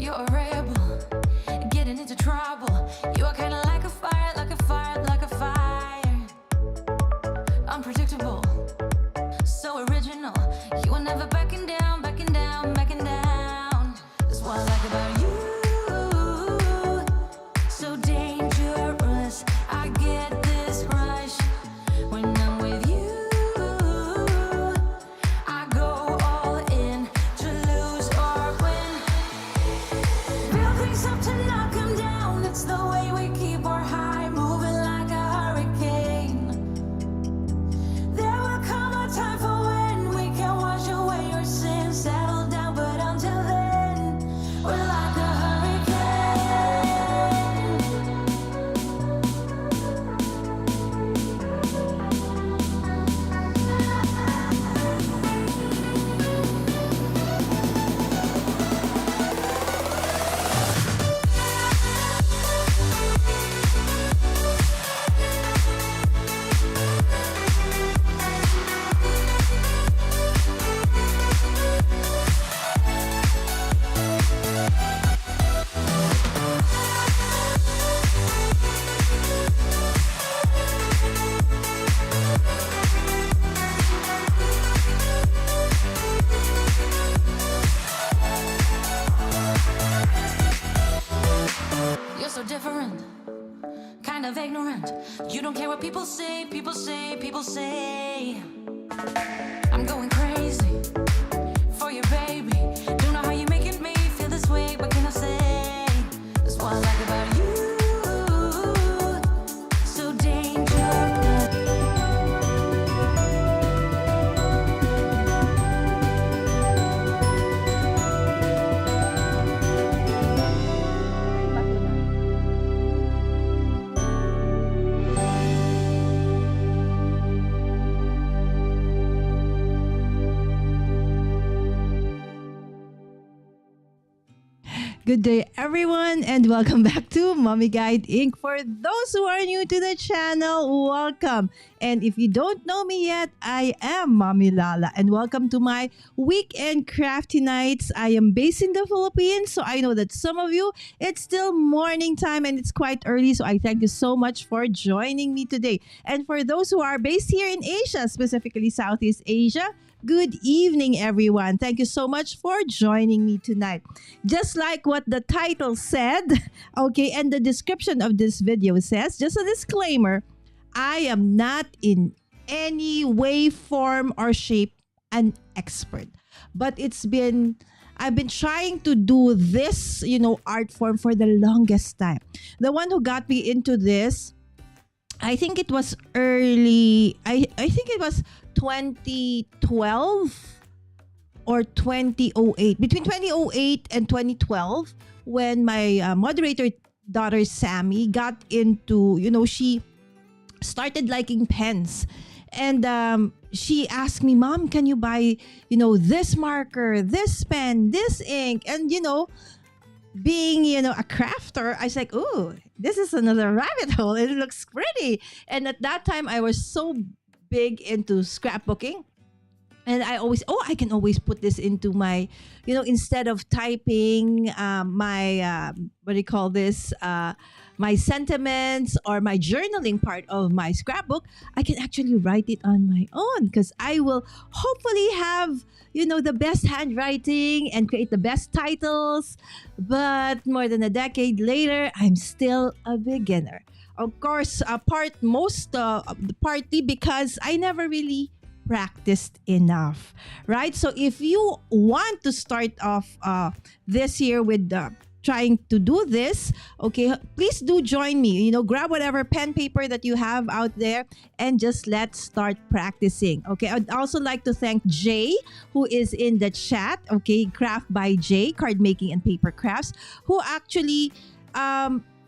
You're a rebel, getting into trouble. You are kinda like a fire, like a fire, like a fire. Unpredictable, so original. You are never backing down, backing down, backing down. That's what I like about you. So dangerous, I get this rush when I'm with you. I go all in to lose or win. Real things up to knock 'em down. It's the way we keep our high, moving like a hurricane. There will come a time for when we can wash away your sins, settle down, but until then, we're like a You're so different, kind of ignorant. You don't care what people say, people say, people say. I'm going crazy for you, baby. Don't know how you're making me feel this way. What can I say? That's what I like about you. So dangerous. Good day, everyone, and welcome back to Mommy Guide Inc. For those who are new to the channel, welcome. And if you don't know me yet, I am Mommy Lala, and welcome to my weekend crafty nights. I am based in the Philippines, so I know that some of you, it's still morning time and it's quite early, so I thank you so much for joining me today. And for those who are based here in Asia, specifically Southeast Asia, good evening, everyone. Thank you so much for joining me tonight. Just like what the title said, okay, and the description of this video says, just a disclaimer, I am not in any way, form, or shape an expert. But I've been trying to do this, art form for the longest time. The one who got me into this, I think it was early, I think it was 2012 or 2008. Between 2008 and 2012, when my moderator daughter Sammy got into, she started liking pens. And she asked me, Mom, can you buy, this marker, this pen, this ink? And, being, a crafter, I was like, ooh, this is another rabbit hole. It looks pretty. And at that time, I was so big into scrapbooking. And I can always put this into my, instead of typing my, what do you call this? My sentiments or my journaling part of my scrapbook, I can actually write it on my own because I will hopefully have, the best handwriting and create the best titles. But more than a decade later, I'm still a beginner. Of course, partly because I never really practiced enough, right? So if you want to start off this year with trying to do this, okay, please do join me. Grab whatever pen, paper that you have out there and just let's start practicing. Okay, I'd also like to thank Jay, who is in the chat, okay, Craft by Jay, Card Making and Paper Crafts, who actually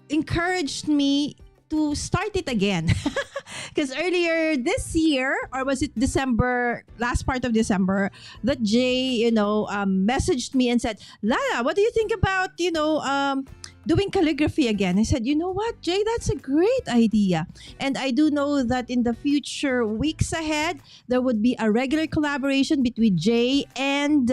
encouraged me to start it again. Because earlier this year, or was it December, last part of December, that Jay, messaged me and said, Lala, what do you think about, doing calligraphy again? I said, you know what, Jay, that's a great idea. And I do know that in the future weeks ahead, there would be a regular collaboration between Jay and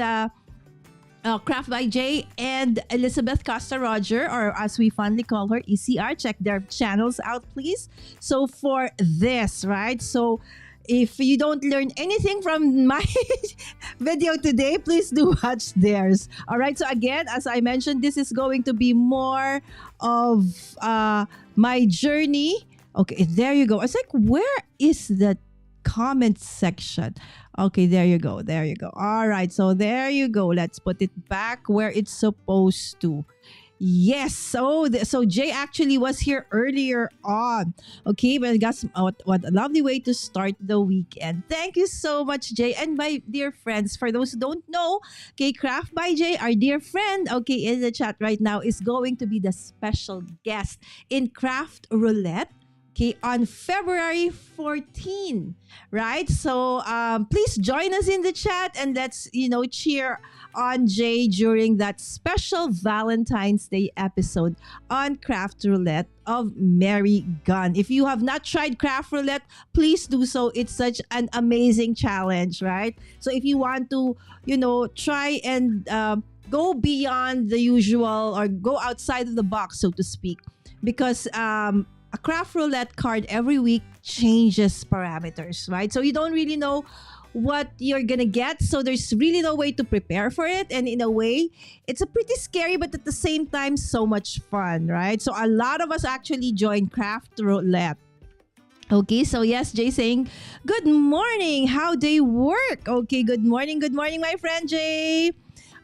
Craft by Jay and Elizabeth Costa Roger, or as we fondly call her, ECR. Check their channels out, please. So for this, right? So if you don't learn anything from my video today, please do watch theirs. All right. So again, as I mentioned, this is going to be more of my journey. Okay, there you go. I was like, where is the comment section? Okay, there you go. There you go. All right. So there you go. Let's put it back where it's supposed to. Yes. So Jay actually was here earlier on. Okay, but guys, what a lovely way to start the weekend. Thank you so much, Jay, and my dear friends. For those who don't know, okay, Craft by Jay, our dear friend, okay, in the chat right now is going to be the special guest in Craft Roulette. Okay, on February 14, right? So please join us in the chat and let's, cheer on Jay during that special Valentine's Day episode on Craft Roulette of Mary Gunn. If you have not tried Craft Roulette, please do so. It's such an amazing challenge, right? So if you want to, try and go beyond the usual or go outside of the box, so to speak, because a craft roulette card every week changes parameters, right? So you don't really know what you're gonna get. So there's really no way to prepare for it. And in a way, it's a pretty scary, but at the same time, so much fun, right? So a lot of us actually join craft roulette. Okay, so yes, Jay saying, good morning. How they work? Okay, good morning, my friend Jay.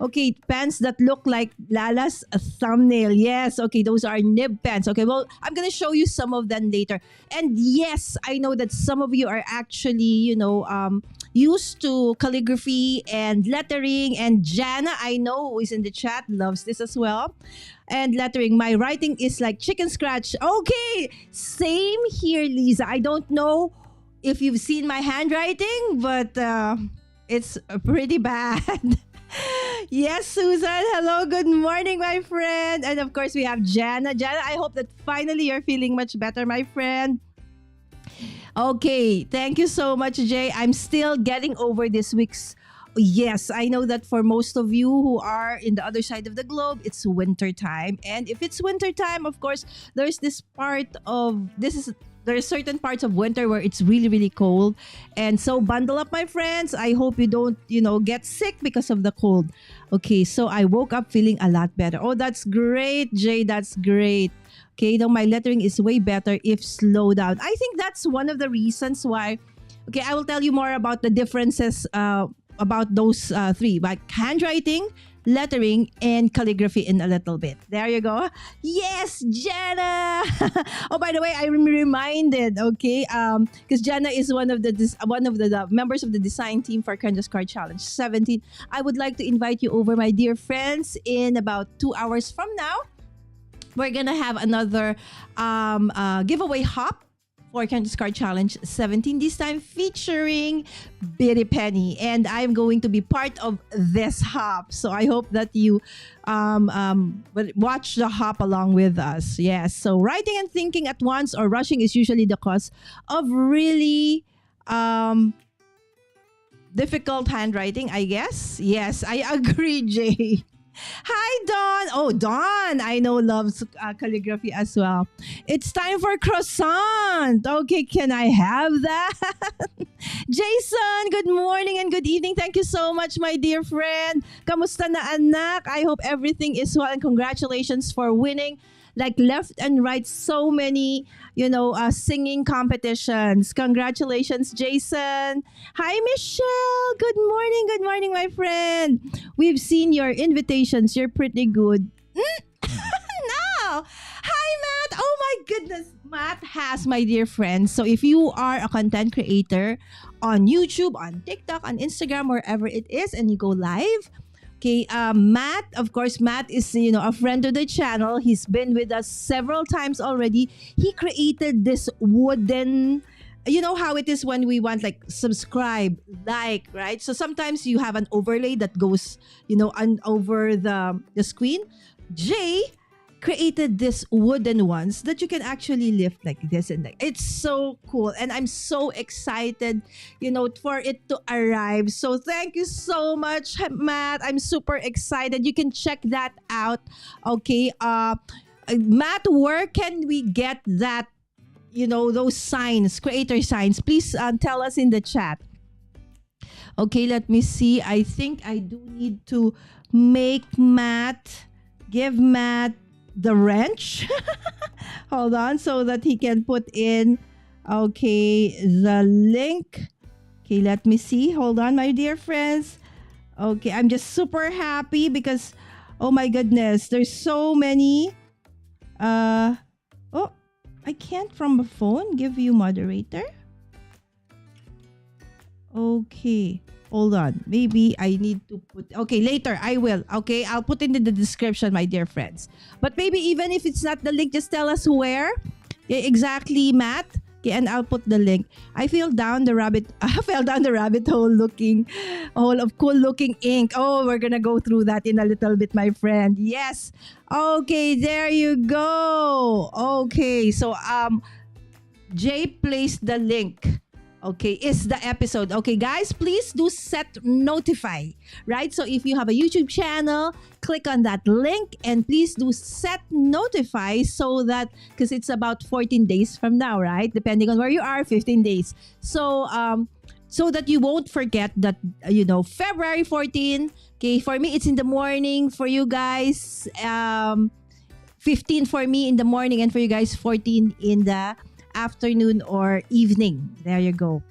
Okay, pens that look like Lala's thumbnail. Yes, okay, those are nib pens. Okay, well, I'm gonna show you some of them later. And yes, I know that some of you are actually, used to calligraphy and lettering. And Jana, I know, who is in the chat, loves this as well. And lettering, my writing is like chicken scratch. Okay, same here, Lisa. I don't know if you've seen my handwriting, but it's pretty bad. Yes, Susan. Hello. Good morning, my friend. And of course, we have Jana. Jana, I hope that finally you're feeling much better, my friend. Okay. Thank you so much, Jay. I'm still getting over this week's. Yes, I know that for most of you who are in the other side of the globe, it's winter time. And if it's winter time, of course, there's certain parts of winter where it's really, really cold. And so bundle up, my friends. I hope you don't, get sick because of the cold. Okay, so I woke up feeling a lot better. Oh, that's great, Jay. That's great. Okay, my lettering is way better if slowed down. I think that's one of the reasons why. Okay, I will tell you more about the differences about those three. Like handwriting, lettering, and calligraphy in a little bit. There you go. Yes, Jana. Oh, by the way, I'm reminded. Okay, because Jana is one of the members of the design team for Kendra's Card Challenge 17. I would like to invite you over, my dear friends. In about 2 hours from now, we're gonna have another giveaway hop for Kendra's Card Challenge 17, this time featuring Bitty Penny. And I'm going to be part of this hop. So I hope that you watch the hop along with us. Yes. So writing and thinking at once or rushing is usually the cause of really difficult handwriting, I guess. Yes, I agree, Jay. Hi, Dawn. Oh, Dawn, I know loves calligraphy as well. It's time for croissant. Okay, can I have that? Jason, good morning and good evening. Thank you so much, my dear friend. Kamusta na, anak? I hope everything is well and congratulations for winning like left and right so many singing competitions. Congratulations, Jason. Hi, Michelle. Good morning, my friend. We've seen your invitations. You're pretty good. No. Hi, Matt. Oh my goodness. Matt has, my dear friends. So if you are a content creator on YouTube, on TikTok, on Instagram, wherever it is, and you go live, okay, Matt, of course, Matt is, a friend of the channel. He's been with us several times already. He created this wooden, you know how it is when we want like subscribe, like, right? So sometimes you have an overlay that goes, over the screen. Jay created this wooden ones that you can actually lift like this, and like it's so cool, and I'm so excited, for it to arrive. So thank you so much, Matt. I'm super excited. You can check that out. Okay, Matt, where can we get that? Those signs, creator signs. Please tell us in the chat. Okay, let me see. I think I do need to give Matt the wrench. Hold on, so that he can put in, the link. Okay, let me see. Hold on, my dear friends. Okay, I'm just super happy because, oh my goodness, there's so many. Oh, I can't from a phone give you moderator. Okay, hold on. Maybe I need to put... Okay, later I will. Okay, I'll put it in the description, my dear friends. But maybe even if it's not the link, just tell us where. Yeah, exactly, Matt. Okay, and I'll put the link. I fell down the rabbit hole of cool looking ink. Oh, we're gonna go through that in a little bit, my friend. Yes. Okay, there you go. Okay, so Jay placed the link. Okay, is the episode. Okay, guys, please do set notify, right? So if you have a YouTube channel, click on that link and please do set notify so that, because it's about 14 days from now, right? Depending on where you are, 15 days. So, so that you won't forget that, February 14, okay, for me, it's in the morning. For you guys, 15 for me in the morning, and for you guys, 14 in the afternoon or evening. There you go.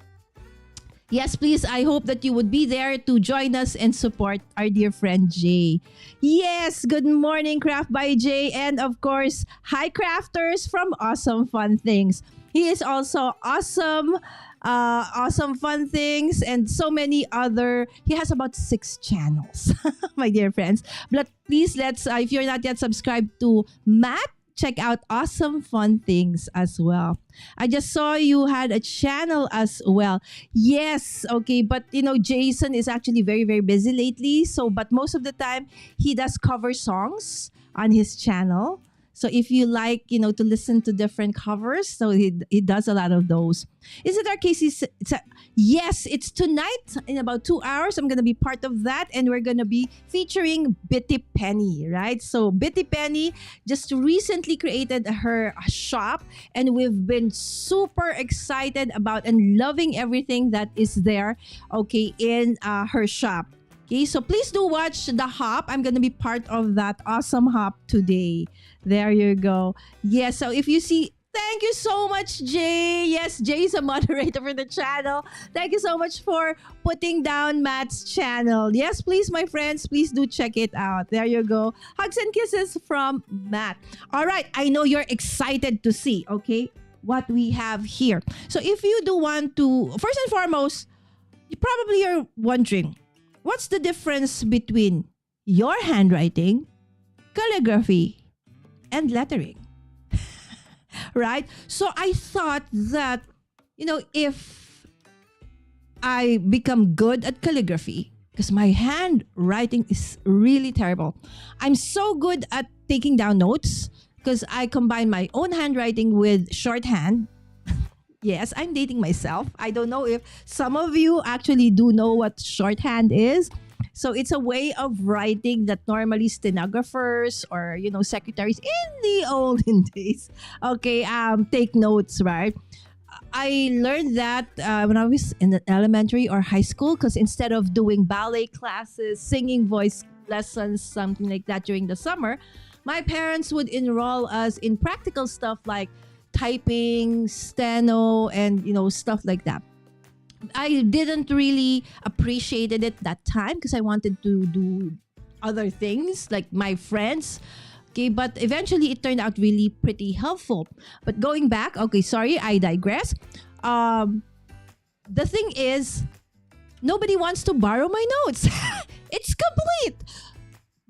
Yes, please. I hope that you would be there to join us and support our dear friend Jay. Yes, good morning, Craft by Jay. And of course, hi crafters from Awesome Fun Things. He is also awesome. Awesome Fun Things and so many other. He has about 6 channels, my dear friends. But please, if you're not yet subscribed to Matt, check out Awesome Fun Things as well. I just saw you had a channel as well. Yes, okay, but Jason is actually very, very busy lately. But most of the time, he does cover songs on his channel. So if you like, to listen to different covers, so he does a lot of those. Is it our Casey? Yes, it's tonight in about 2 hours. I'm going to be part of that, and we're going to be featuring Bitty Penny, right? So Bitty Penny just recently created her shop, and we've been super excited about and loving everything that is there, okay, in her shop. Okay, so please do watch the hop. I'm going to be part of that awesome hop today. There you go. Yes, so if you see... Thank you so much, Jay. Yes, Jay is a moderator for the channel. Thank you so much for putting down Matt's channel. Yes, please, my friends, please do check it out. There you go. Hugs and kisses from Matt. All right, I know you're excited to see, okay, what we have here. So if you do want to... First and foremost, you probably are wondering, what's the difference between your handwriting, calligraphy, and lettering? Right? So I thought that, if I become good at calligraphy, because my handwriting is really terrible. I'm so good at taking down notes because I combine my own handwriting with shorthand. Yes, I'm dating myself. I don't know if some of you actually do know what shorthand is. So it's a way of writing that normally stenographers or, secretaries in the olden days, okay, take notes, right? I learned that when I was in elementary or high school, because instead of doing ballet classes, singing voice lessons, something like that during the summer, my parents would enroll us in practical stuff like typing, steno, and, stuff like that. I didn't really appreciated it that time because I wanted to do other things like my friends. Okay, but eventually it turned out really pretty helpful. But going back, okay, sorry, I digress. The thing is, nobody wants to borrow my notes. It's complete.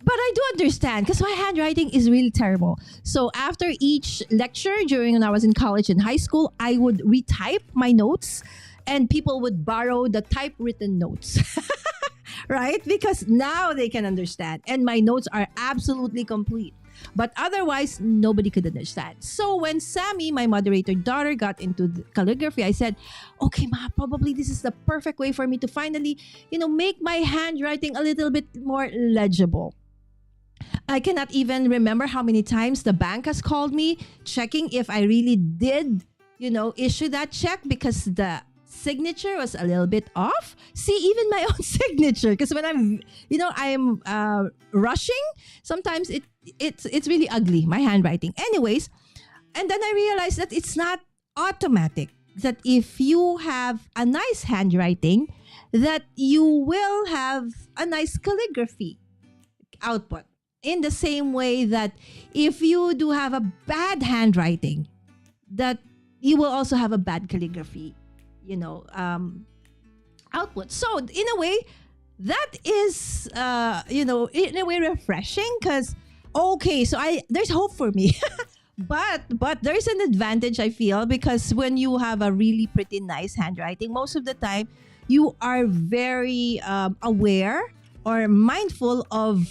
But I do understand because my handwriting is really terrible. So after each lecture during when I was in college and high school, I would retype my notes and people would borrow the typewritten notes. Right? Because now they can understand. And my notes are absolutely complete. But otherwise, nobody could understand. So when Sammy, my moderator daughter, got into the calligraphy, I said, okay, ma, probably this is the perfect way for me to finally, make my handwriting a little bit more legible. I cannot even remember how many times the bank has called me checking if I really did, issue that check because the signature was a little bit off. See, even my own signature, because when I'm rushing, sometimes it's really ugly, my handwriting. Anyways, and then I realized that it's not automatic. That if you have a nice handwriting, that you will have a nice calligraphy output. In the same way that if you do have a bad handwriting, that you will also have a bad calligraphy, output. So in a way, that is, in a way refreshing because, okay, so there's hope for me. But there's an advantage I feel because when you have a really pretty nice handwriting, most of the time you are very aware or mindful of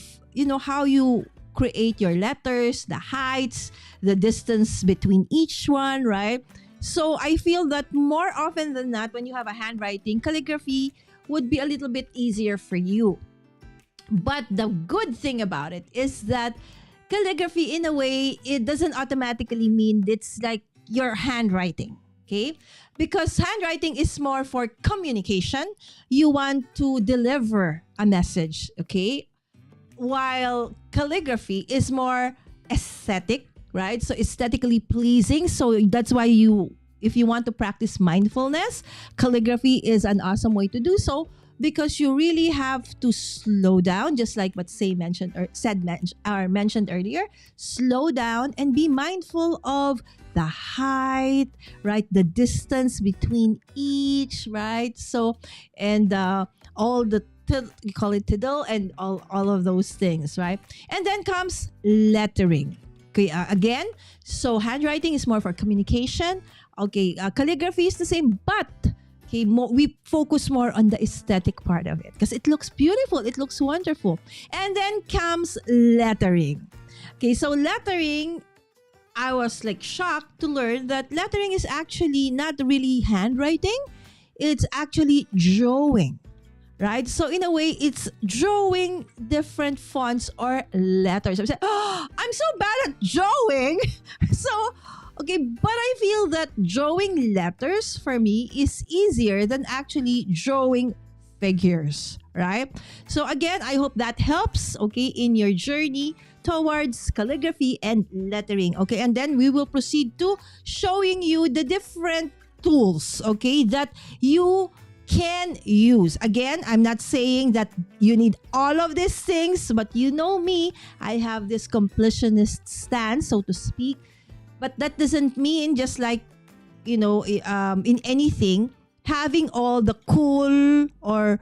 how you create your letters, the heights, the distance between each one, right? So I feel that more often than not, when you have a handwriting, calligraphy would be a little bit easier for you. But the good thing about it is that calligraphy, in a way, it doesn't automatically mean it's like your handwriting, okay? Because handwriting is more for communication. You want to deliver a message, okay? While calligraphy is more aesthetic, right? So aesthetically pleasing. So that's why if you want to practice mindfulness, calligraphy is an awesome way to do so because you really have to slow down, just like what mentioned earlier. Slow down and be mindful of the height, right? The distance between each, right? So, and all the you call it tiddle and all of those things, right? And then comes lettering. Okay, again, so handwriting is more for communication. Okay, calligraphy is the same, but okay, we focus more on the aesthetic part of it because it looks beautiful, it looks wonderful. And then comes lettering. Okay, so lettering, I was like shocked to learn that lettering is actually not really handwriting, it's actually drawing. Right? So in a way, it's drawing different fonts or letters. I said, oh, I'm so bad at drawing. So, okay, but I feel that drawing letters for me is easier than actually drawing figures, right? So again, I hope that helps, okay, in your journey towards calligraphy and lettering. Okay, and then we will proceed to showing you the different tools, okay, that you can use. Again, I'm not saying that you need all of these things, but you know me, I have this completionist stance, so to speak. But that doesn't mean just like, in anything, having all the cool or,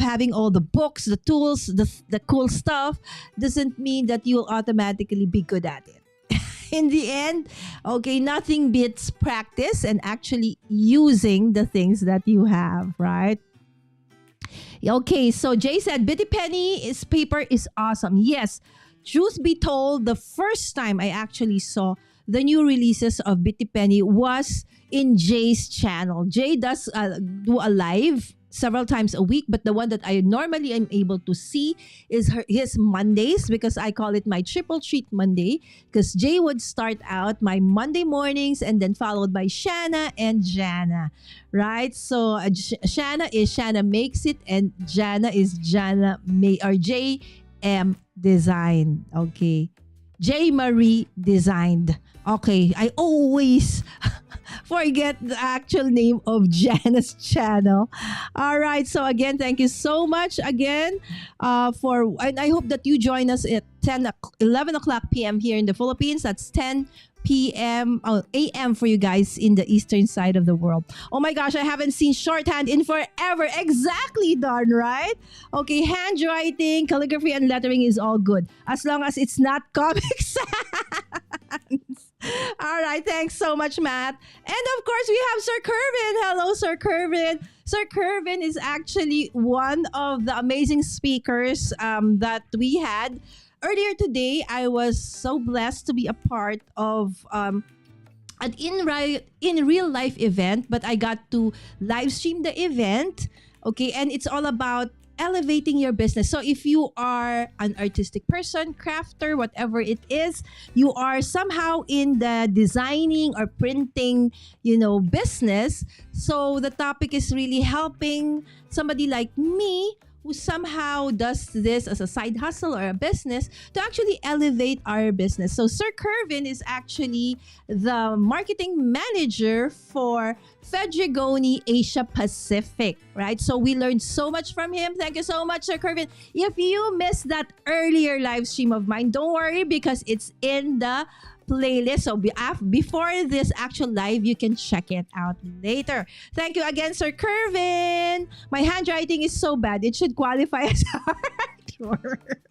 having all the books, the tools, the cool stuff doesn't mean that you'll automatically be good at it. In the end, okay, nothing beats practice and actually using the things that you have, right? Okay, so Jay said, Bitty Penny's paper is awesome. Yes, truth be told, the first time I actually saw the new releases of Bitty Penny was in Jay's channel. Jay does do a live several times a week, but the one that I normally am able to see is his Mondays, because I call it my triple treat Monday, because Jay would start out my Monday mornings and then followed by Shanna and Jana, right? So Shanna is Shanna Makes It and Jana is Jana JM Design. Okay, J Marie Designed. Okay, I always forget the actual name of Jana's channel. All right, so again, thank you so much again and I hope that you join us at 11 o'clock p.m. here in the Philippines. That's 10 p.m. a.m. for you guys in the eastern side of the world. Oh my gosh, I haven't seen shorthand in forever. Exactly, Darn, right? Okay, handwriting, calligraphy, and lettering is all good as long as it's not Comic Sans. All right, thanks so much, Matt. And of course, we have Sir Kervin. Hello, Sir Kervin. Sir Kervin is actually one of the amazing speakers that we had earlier today, I was so blessed to be a part of an in real life event, but I got to live stream the event. Okay, and it's all about elevating your business. So if you are an artistic person, crafter, whatever it is, you are somehow in the designing or printing, business. So the topic is really helping somebody like me who somehow does this as a side hustle or a business to actually elevate our business. So Sir Kervin is actually the marketing manager for Fedrigoni Asia Pacific, right? So we learned so much from him. Thank you so much, Sir Kervin. If you missed that earlier live stream of mine, don't worry because it's in the playlist. So before this actual live, you can check it out later. Thank you again, Sir Kervin. My handwriting is so bad. It should qualify as art work.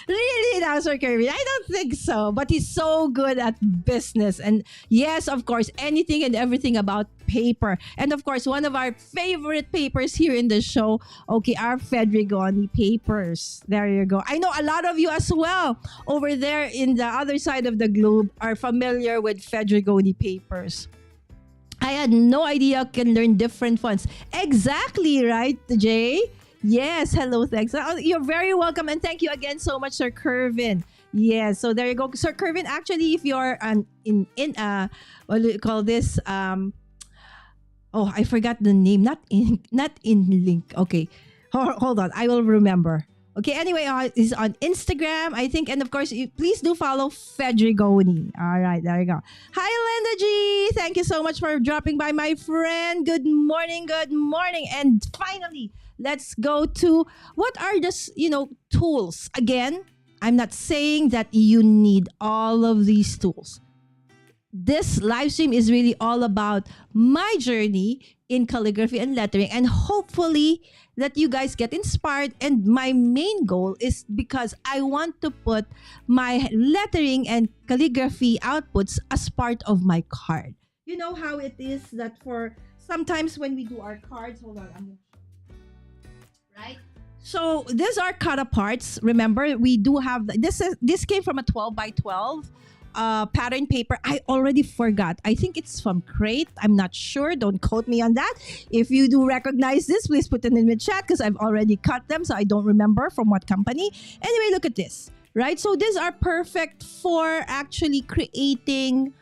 Really now, Sir Kervin? I don't think so. But he's so good at business. And yes, of course, anything and everything about paper. And of course, one of our favorite papers here in the show, okay, our Fedrigoni papers. There you go. I know a lot of you as well over there in the other side of the globe are familiar with Fedrigoni papers. I had no idea you can learn different fonts. Exactly, right, Jay? Yes, hello, thanks. You're very welcome, and thank you again so much, Sir Kervin. Yes, so there you go, Sir Kervin. Actually, if you're in what do you call this? I forgot the name. Not in link. Okay, hold on, I will remember. Okay, anyway, is on Instagram, I think, and of course, please do follow Fedrigoni. All right, there you go. Hi, Linda G. Thank you so much for dropping by, my friend. Good morning, and finally, let's go to what are the tools. Again, I'm not saying that you need all of these tools. This live stream is really all about my journey in calligraphy and lettering, and hopefully that you guys get inspired. And my main goal is because I want to put my lettering and calligraphy outputs as part of my card. You know how it is that for sometimes when we do our cards, hold on, right? So these are cut aparts. Remember, we do have this came from a 12 by 12 pattern paper. I already forgot. I think it's from Crate. I'm not sure. Don't quote me on that. If you do recognize this, please put it in the chat because I've already cut them, so I don't remember from what company. Anyway, look at this, right? So these are perfect for actually creating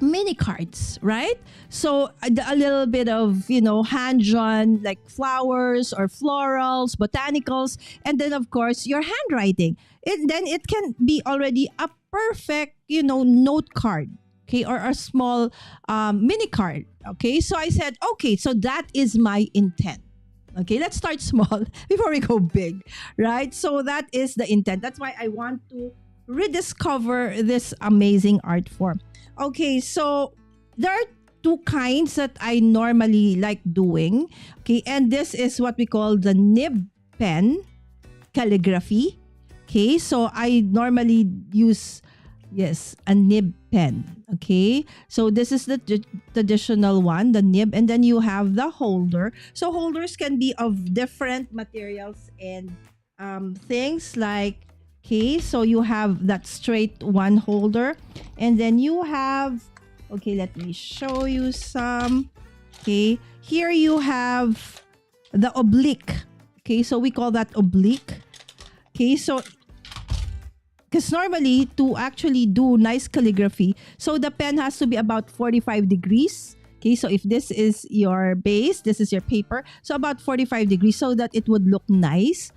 mini cards, right? So a little bit of hand drawn like flowers or florals, botanicals, and then of course your handwriting. Then it can be already a perfect note card, okay, or a small mini card. Okay, so I said, okay, so that is my intent. Okay, let's start small before we go big, right? So that is the intent. That's why I want to rediscover this amazing art form. Okay, so there are two kinds that I normally like doing. Okay, and this is what we call the nib pen calligraphy. Okay, so I normally use, a nib pen. Okay, so this is the traditional one, the nib, and then you have the holder. So holders can be of different materials and things like, okay, so you have that straight one holder, and then you have, okay, let me show you some. Okay, here you have the oblique. Okay, so we call that oblique. Okay, so because normally to actually do nice calligraphy, so the pen has to be about 45 degrees. Okay, so if this is your base, this is your paper, so about 45 degrees so that it would look nice.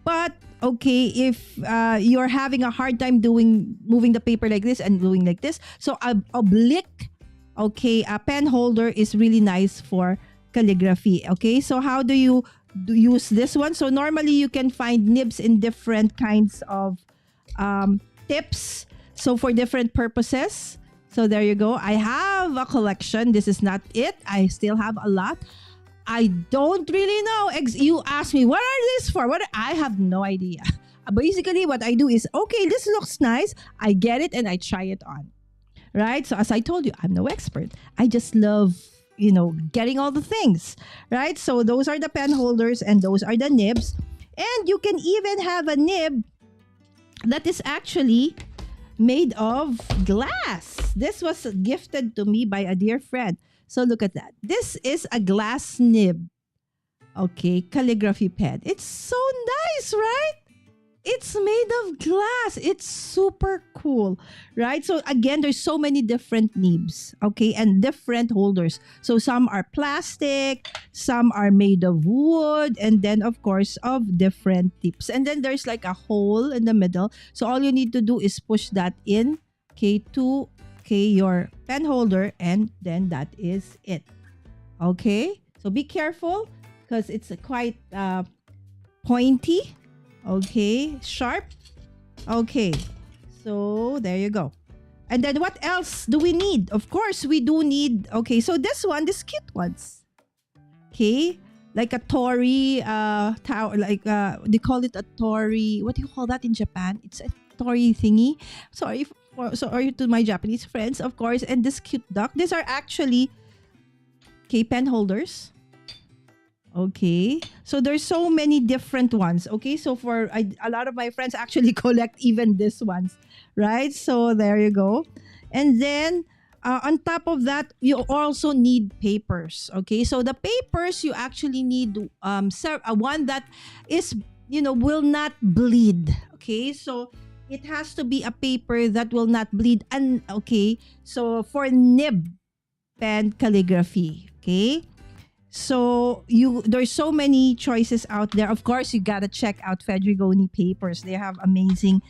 But okay, if you're having a hard time moving the paper like this and doing like this, so oblique, okay, a pen holder is really nice for calligraphy. Okay, so how do you use this one? So normally you can find nibs in different kinds of tips, so for different purposes. So there you go. I have a collection. This is not it. I still have a lot. I don't really know. You ask me, what are these for? I have no idea. Basically, what I do is, okay, this looks nice. I get it and I try it on. Right? So as I told you, I'm no expert. I just love, getting all the things. Right? So those are the pen holders and those are the nibs. And you can even have a nib that is actually made of glass. This was gifted to me by a dear friend. So look at that. This is a glass nib. Okay, calligraphy pen. It's so nice, right? It's made of glass. It's super cool, right? So again, there's so many different nibs, okay, and different holders. So some are plastic, some are made of wood, and then of course of different tips. And then there's like a hole in the middle. So all you need to do is push that in, okay, to your pen holder, and then that is it. Okay? So be careful because it's quite pointy. Okay, sharp. Okay, so there you go. And then what else do we need? Of course, we do need, okay, so this cute ones. Okay, like a tori tower, like they call it a tori. What do you call that in Japan? It's a tori thingy. Sorry to my Japanese friends, of course. And this cute duck. These are actually, okay, pen holders. Okay, so there's so many different ones. Okay, so a lot of my friends actually collect even these ones, right? So there you go. And then on top of that, you also need papers. Okay, so the papers you actually need one that is, will not bleed. Okay, so it has to be a paper that will not bleed. And okay, so for nib pen calligraphy. Okay. So there's so many choices out there. Of course, you gotta check out Fedrigoni papers. They have amazing,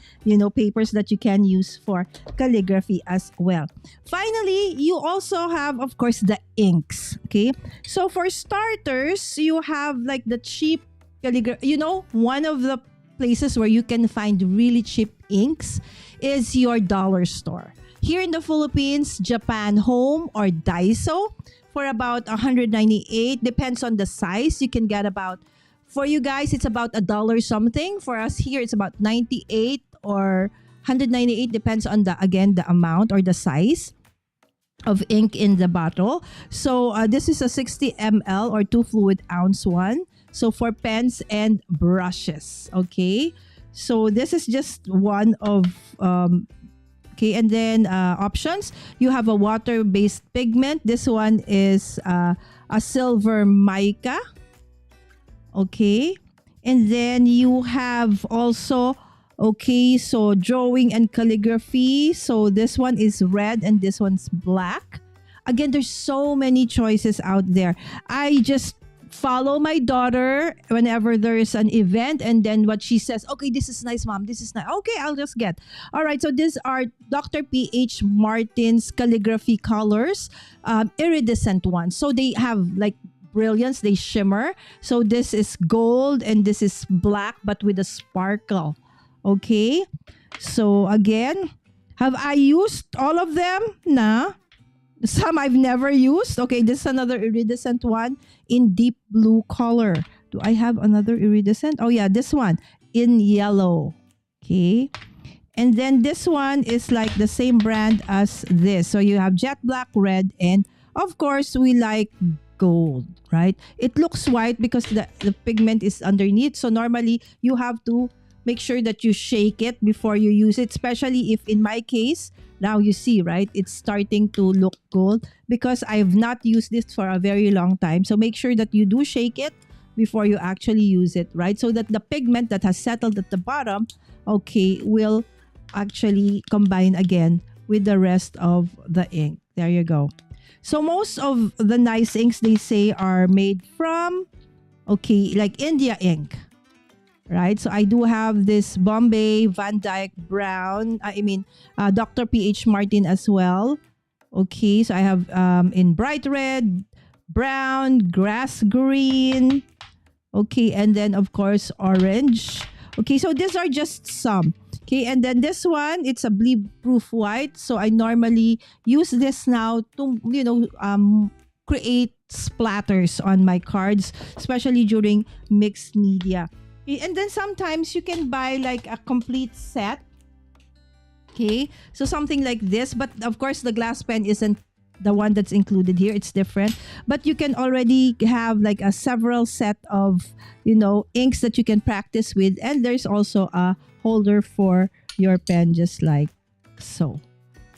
papers that you can use for calligraphy as well. Finally, you also have, of course, the inks. Okay, so for starters, you have like the cheap calligraphy. One of the places where you can find really cheap inks is your dollar store. Here in the Philippines, Japan Home or Daiso. For about 198, depends on the size. You can get for you guys, it's about $1 something. For us here, it's about 98 or 198, depends on the amount or the size of ink in the bottle. So this is a 60 ml or 2 fluid ounce one. So for pens and brushes, okay? So this is just one of okay, and then options. You have a water-based pigment. This one is a silver mica. Okay. And then you have also, okay, so drawing and calligraphy. So this one is red and this one's black. Again, there's so many choices out there. I just follow my daughter whenever there is an event, and then what she says, okay, this is nice, mom, this is nice, okay, I'll just get. All right, so these are Dr. P.H. Martin's calligraphy colors, iridescent ones. So they have like brilliance, they shimmer. So this is gold and this is black but with a sparkle. Okay, so again, have I used all of them? Nah. Some I've never used. Okay, this is another iridescent one in deep blue color. Do I have another iridescent? Oh yeah, this one in yellow. Okay. And then this one is like the same brand as this. So you have jet black, red, and of course we like gold, right? It looks white because the pigment is underneath. So normally you have to make sure that you shake it before you use it, especially if in my case, now you see, right? It's starting to look gold because I've not used this for a very long time. So make sure that you do shake it before you actually use it, right? So that the pigment that has settled at the bottom, okay, will actually combine again with the rest of the ink. There you go. So most of the nice inks, they say, are made from, okay, like India ink. Right, so I do have this Bombay, Van Dyke, Brown. Dr. P.H. Martin as well. Okay, so I have in bright red, brown, grass green. Okay, and then of course orange. Okay, so these are just some. Okay, and then this one, it's a bleed-proof white. So I normally use this now to create splatters on my cards, especially during mixed media. And then sometimes you can buy like a complete set. Okay, so something like this, but of course the glass pen isn't the one that's included here. It's different, but you can already have like a several set of inks that you can practice with, and there's also a holder for your pen just like so.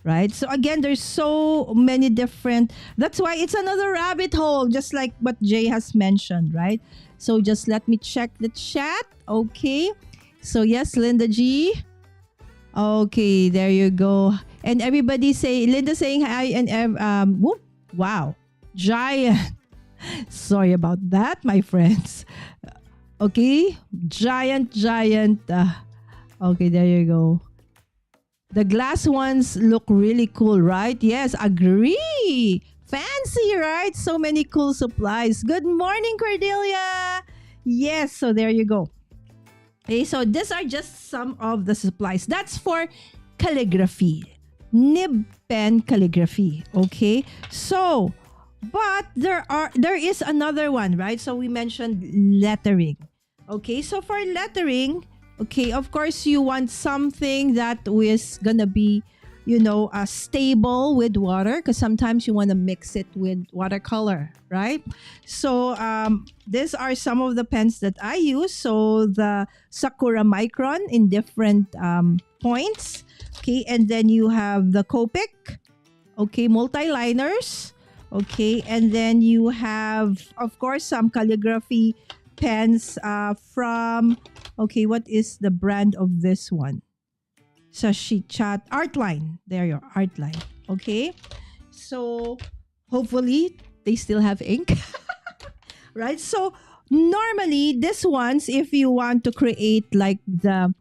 Right? So again, there's so many different, that's why it's another rabbit hole, just like what Jay has mentioned, right? So just let me check the chat. Okay. So yes, Linda G. Okay, there you go. And everybody say, Linda saying hi and whoop, wow. Giant. Sorry about that, my friends. Okay. Giant. Okay, there you go. The glass ones look really cool, right? Yes, agree. Fancy, right? So many cool supplies. Good morning, Cordelia. Yes, so there you go. Okay, so these are just some of the supplies. That's for calligraphy. Nib pen calligraphy. Okay, so but there is another one, right? So we mentioned lettering. Okay, so for lettering, okay, of course you want something that is gonna be, stable with water, because sometimes you want to mix it with watercolor, right? So these are some of the pens that I use. So the Sakura Micron in different points. Okay, and then you have the Copic. Okay, multi-liners. Okay, and then you have, of course, some calligraphy pens from, okay, what is the brand of this one? Sashi Chat Artline. There you are, Artline. Okay, so hopefully they still have ink. Right? So normally these ones, if you want to create like the,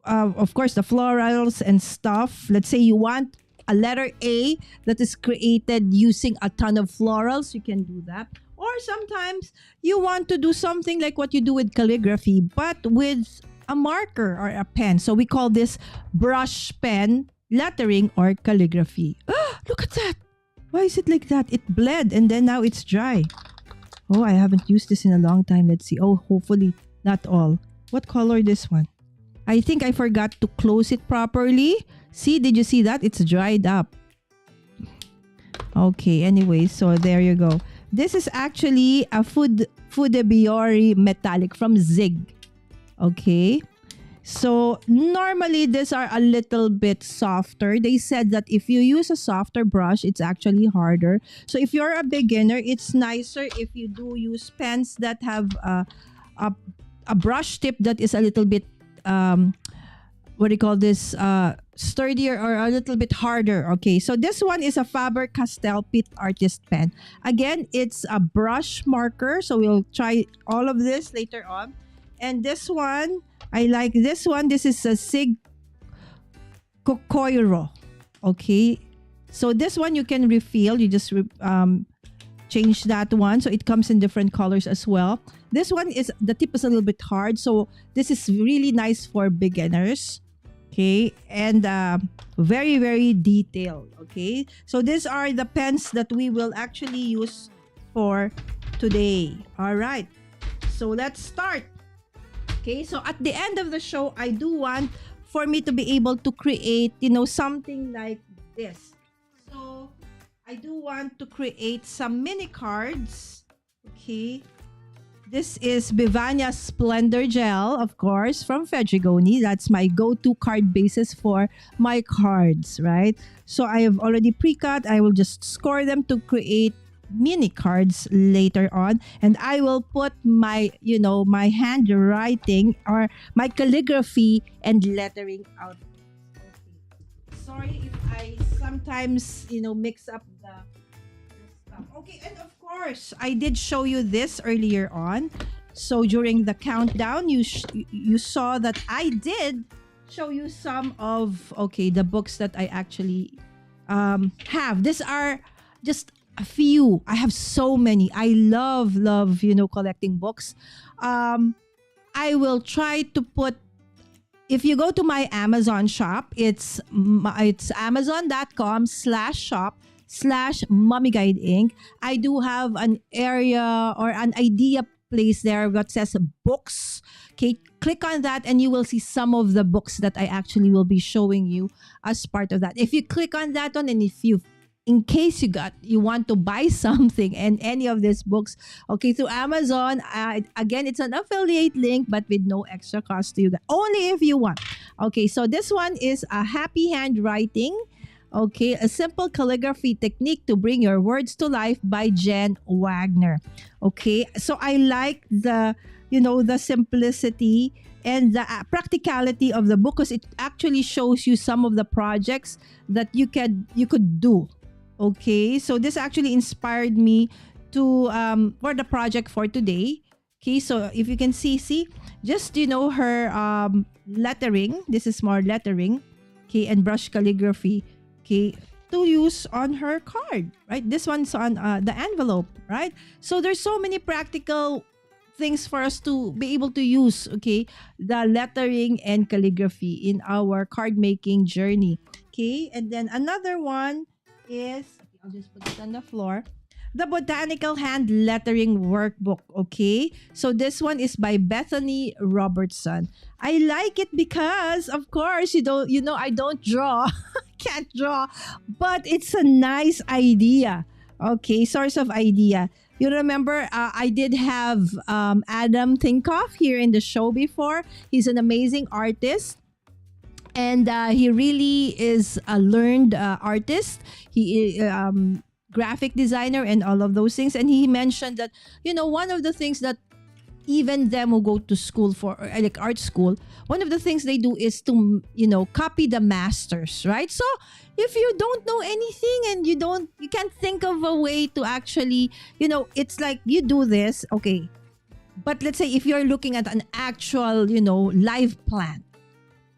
of course, the florals and stuff, let's say you want a letter A that is created using a ton of florals, you can do that. Or sometimes you want to do something like what you do with calligraphy, but with a marker or a pen. So we call this brush pen lettering or calligraphy. Look at that. Why is it like that? It bled and then now it's dry. Oh, I haven't used this in a long time. Let's see. Oh, hopefully not all. What color this one? I think I forgot to close it properly. See, did you see that? It's dried up. Okay, anyway, so there you go. This is actually a Fudebiori metallic from Zig. Okay. So normally these are a little bit softer. They said that if you use a softer brush, it's actually harder. So if you're a beginner, it's nicer if you do use pens that have a brush tip that is a little bit what do you call this, sturdier or a little bit harder. Okay, so this one is a Faber-Castell Pit Artist pen. Again, it's a brush marker, so we'll try all of this later on. And this one, I like this one. This is a Sig Kokoiro. Okay, so this one you can refill. You just change that one, so it comes in different colors as well. This one is, the tip is a little bit hard, so this is really nice for beginners. Okay, and very, very detailed. Okay, so these are the pens that we will actually use for today. All right, so let's start. Okay, so at the end of the show, I do want for me to be able to create, something like this. So I do want to create some mini cards. Okay. This is Bivania Splendor Gel, of course, from Fedrigoni. That's my go-to card basis for my cards, right? So I have already pre-cut. I will just score them to create mini cards later on. And I will put my, my handwriting or my calligraphy and lettering out. Okay. Sorry if I sometimes, mix up the stuff. Okay, and of course, I did show you this earlier on. So during the countdown, you saw that I did show you some of, the books that I actually have. These are just a few. I have so many. I love, collecting books. I will try to put, if you go to my Amazon shop, it's amazon.com/shop/Mommy Guide Inc. I do have an area or an idea place there that says books. Okay, click on that and you will see some of the books that I actually will be showing you as part of that. If you click on that one and if you in case you want to buy something and any of these books, okay, through Amazon. Again, it's an affiliate link, but with no extra cost to you guys. Only if you want. Okay, so this one is a happy handwriting. Okay, a simple calligraphy technique to bring your words to life by Jen Wagner. Okay, so I like the simplicity and the practicality of the book, because it actually shows you some of the projects that you could do. Okay, so this actually inspired me to for the project for today. Okay, so if you can see just her lettering. This is more lettering. Okay, and brush calligraphy. Okay, to use on her card, right? This one's on the envelope, right? So there's so many practical things for us to be able to use, okay, the lettering and calligraphy in our card making journey. Okay, and then another one is, I'll just put it on the floor, the Botanical Hand Lettering Workbook. Okay, so this one is by Bethany Robertson. I like it because, of course, I don't draw. Can't draw, but it's a nice idea. Okay, source of idea. You remember, I did have Adam Tinkoff here in the show before. He's an amazing artist. And he really is a learned artist. He graphic designer and all of those things. And he mentioned that, one of the things that even them who go to school for like art school, one of the things they do is to, copy the masters, right? So if you don't know anything and you can't think of a way to actually, it's like you do this, okay. But let's say if you're looking at an actual, live plant,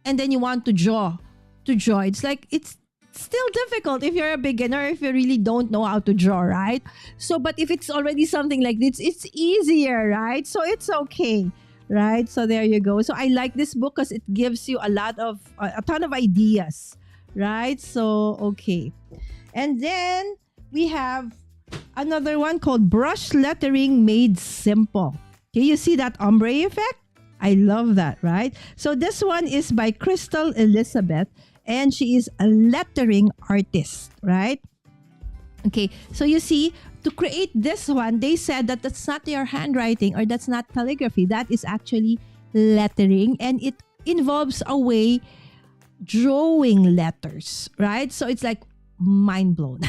and then you want to draw, it's like, it's still difficult if you're a beginner, if you really don't know how to draw, right? So, but if it's already something like this, it's easier, right? So it's okay, right? So there you go. So I like this book because it gives you a ton of ideas, right? So, okay. And then we have another one called Brush Lettering Made Simple. Okay, you see that ombre effect? I love that, right? So this one is by Crystal Elizabeth, and she is a lettering artist, right? Okay, so you see, to create this one, they said that that's not your handwriting or that's not calligraphy. That is actually lettering, and it involves a way drawing letters, right? So it's like mind blown.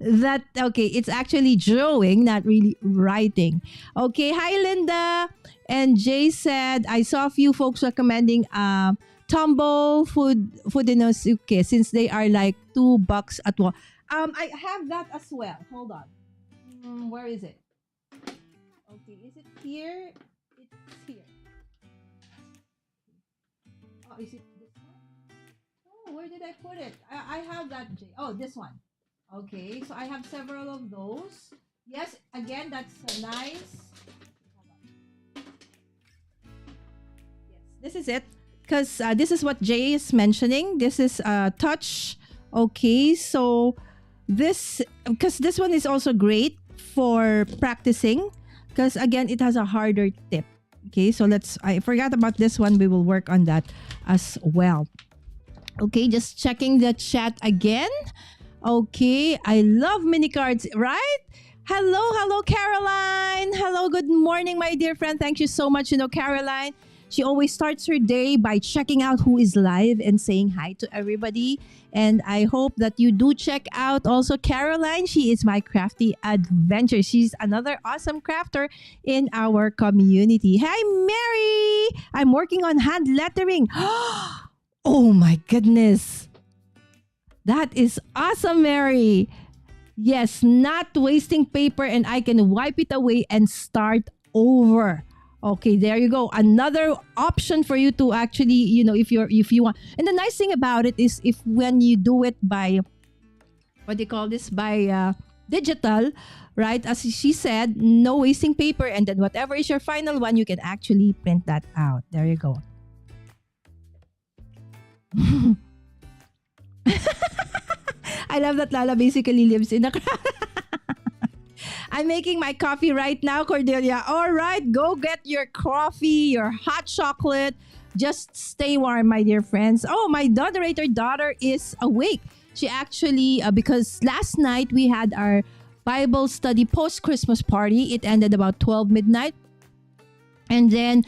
It's actually drawing, not really writing. Okay, hi Linda. And Jay said, I saw a few folks recommending Tombow Fudenosuke since they are like $2 at one. I have that as well. Hold on. Where is it? Okay, is it here? It's here. Oh, is it this one? Oh, where did I put it? I have that, Jay. Oh, this one. Okay, so I have several of those. Yes, again, that's a nice. This is it, because this is what Jay is mentioning. This is touch. Okay, so because this one is also great for practicing, because again, it has a harder tip. Okay, so I forgot about this one. We will work on that as well. Okay, just checking the chat again. Okay, I love mini cards, right? Hello, Caroline. Hello, good morning, my dear friend. Thank you so much, Caroline. She always starts her day by checking out who is live and saying hi to everybody. And I hope that you do check out also Caroline. She is my crafty adventure. She's another awesome crafter in our community. Hi, Mary. I'm working on hand lettering. Oh my goodness. That is awesome, Mary. Yes, not wasting paper, and I can wipe it away and start over. Okay, there you go. Another option for you to actually, if you want. And the nice thing about it is if when you do it by, what do you call this? By digital, right? As she said, no wasting paper. And then whatever is your final one, you can actually print that out. There you go. I love that Lala basically lives in a crowd. I'm making my coffee right now, Cordelia. All right, go get your coffee, your hot chocolate. Just stay warm, my dear friends. Oh, my moderator daughter is awake. She actually, because last night we had our Bible study post-Christmas party. It ended about 12 midnight. And then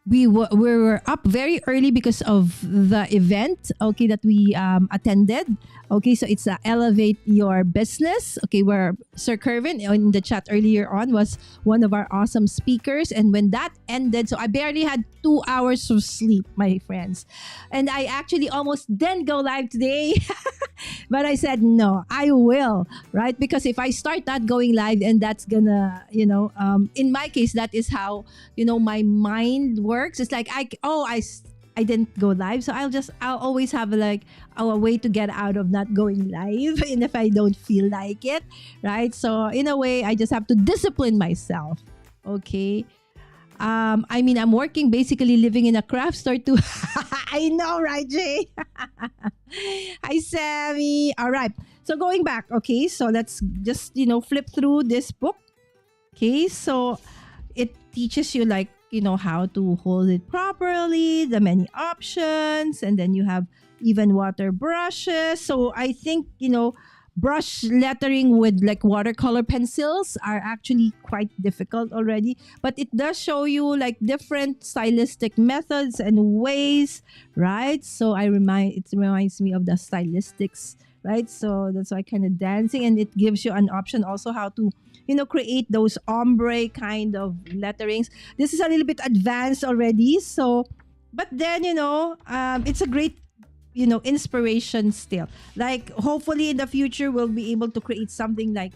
we were up very early because of the event, okay, that we attended. Okay, so it's Elevate Your Business. Okay, where Sir Kervin in the chat earlier on was one of our awesome speakers. And when that ended, so I barely had 2 hours of sleep, my friends. And I actually almost didn't go live today. But I said, no, I will, right? Because if I start not going live, and that's gonna, in my case, that is how, my mind works. It's like, I didn't go live. So I'll always have like a way to get out of not going live. And if I don't feel like it, right? So in a way, I just have to discipline myself. Okay. I'm working, basically living in a craft store too. I know, right, Jay? Hi, Sammy. All right. So going back, okay. So let's just, flip through this book. Okay. So it teaches you like, how to hold it properly, the many options, and then you have even water brushes. So I think, brush lettering with like watercolor pencils are actually quite difficult already, but it does show you like different stylistic methods and ways, right? So it reminds me of the stylistics, right? So that's why kind of dancing, and it gives you an option also how to create those ombre kind of letterings. This is a little bit advanced already, so but then it's a great inspiration still. Like hopefully in the future we'll be able to create something like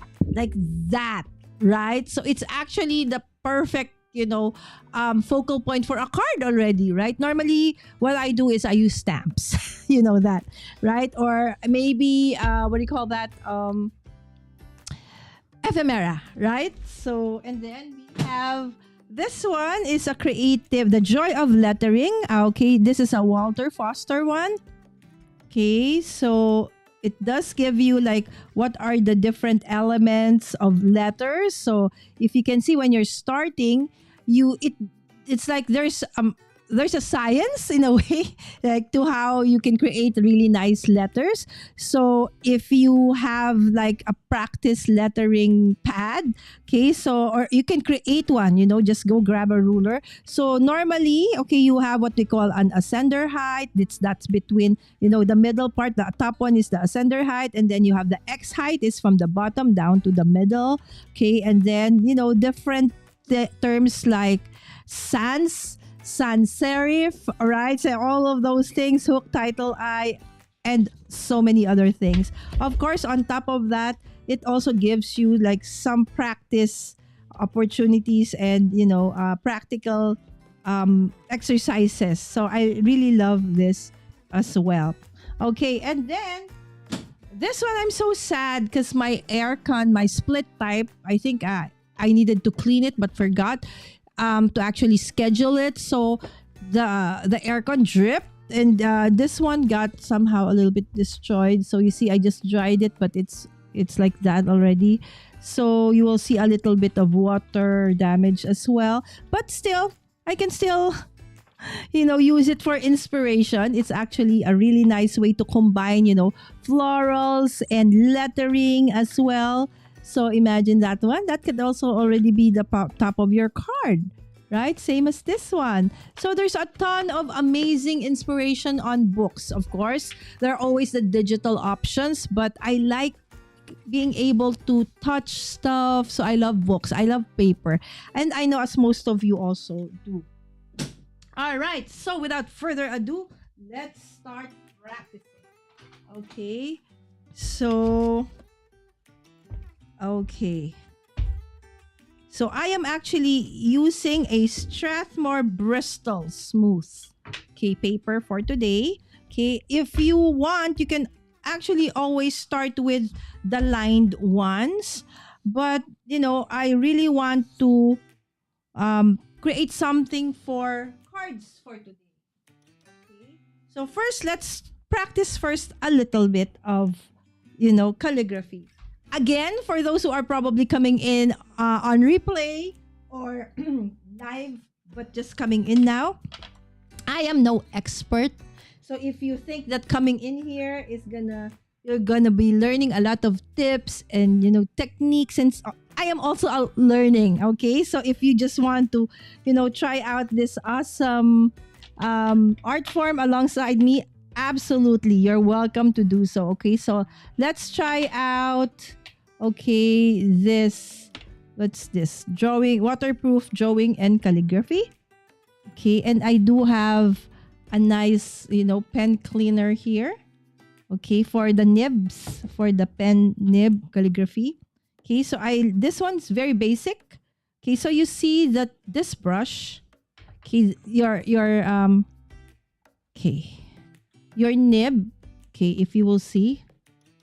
that, right? So it's actually the perfect focal point for a card already, right? Normally what I do is I use stamps. You know that, right? Or maybe what do you call that, ephemera, right? So and then we have this one is a creative, the joy of lettering. Okay, this is a Walter Foster one. Okay, so it does give you like what are the different elements of letters. So if you can see when you're starting, it's like there's a science in a way like to how you can create really nice letters. So if you have like a practice lettering pad, okay, so or you can create one, just go grab a ruler. So normally, okay, you have what we call an ascender height. That's between, the middle part. The top one is the ascender height, and then you have the X height is from the bottom down to the middle. Okay, and then different terms like sans serif, right? So all of those things, hook, title, eye, and so many other things. Of course, on top of that, it also gives you like some practice opportunities and practical exercises. So I really love this as well. Okay, and then this one I'm so sad because my aircon, my split type, I think I needed to clean it but forgot to actually schedule it. So the aircon dripped, and this one got somehow a little bit destroyed. So you see, I just dried it, but it's like that already. So you will see a little bit of water damage as well. But still, I can still use it for inspiration. It's actually a really nice way to combine, florals and lettering as well. So imagine that one. That could also already be the top of your card, right? Same as this one. So there's a ton of amazing inspiration on books. Of course, there are always the digital options, but I like being able to touch stuff. So I love books. I love paper. And I know as most of you also do. All right. So without further ado, let's start practicing. Okay. So I am actually using a Strathmore Bristol Smooth paper for today. Okay, if you want, you can actually always start with the lined ones, but I really want to create something for cards for today. Okay, so first let's practice a little bit of calligraphy. Again, for those who are probably coming in on replay or live, but just coming in now, I am no expert. So if you think that coming in here is gonna, You're gonna be learning a lot of tips and techniques, and I am also out learning. Okay, so if you just want to try out this awesome art form alongside me, absolutely, you're welcome to do so. Okay, so let's try out. Okay, what's this? Drawing, waterproof drawing and calligraphy. Okay, and I do have a nice, pen cleaner here. Okay, for the nibs, for the pen nib calligraphy. Okay, so this one's very basic. Okay, so you see that this brush, okay, your nib, okay, if you will see.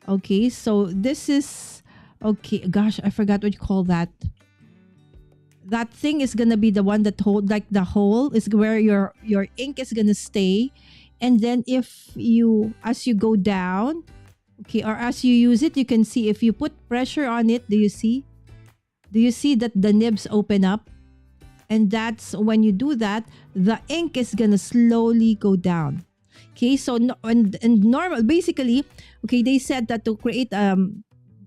Okay, so this is, okay, gosh, I forgot what you call that. That thing is gonna be the one that hold, like the hole is where your ink is gonna stay. And then as you go down, okay, or as you use it, you can see if you put pressure on it, do you see that the nibs open up? And that's when you do that, the ink is gonna slowly go down. Okay, so and normal, basically, okay, they said that to create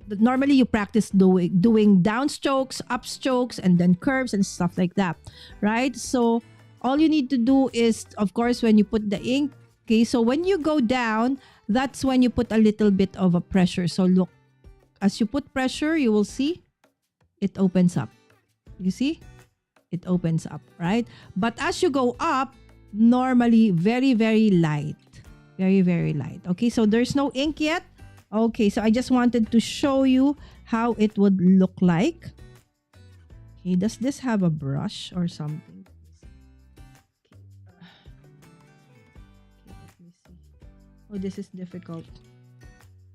normally you practice doing downstrokes, upstrokes, and then curves and stuff like that, right? So all you need to do is, of course, when you put the ink, okay, so when you go down, that's when you put a little bit of a pressure. So look, as you put pressure, you will see it opens up. You see? It opens up, right? But as you go up, normally very, very light. Very, very light. Okay, so there's no ink yet. Okay, so I just wanted to show you how it would look like. Okay, does this have a brush or something? Okay, let me see. Oh, this is difficult.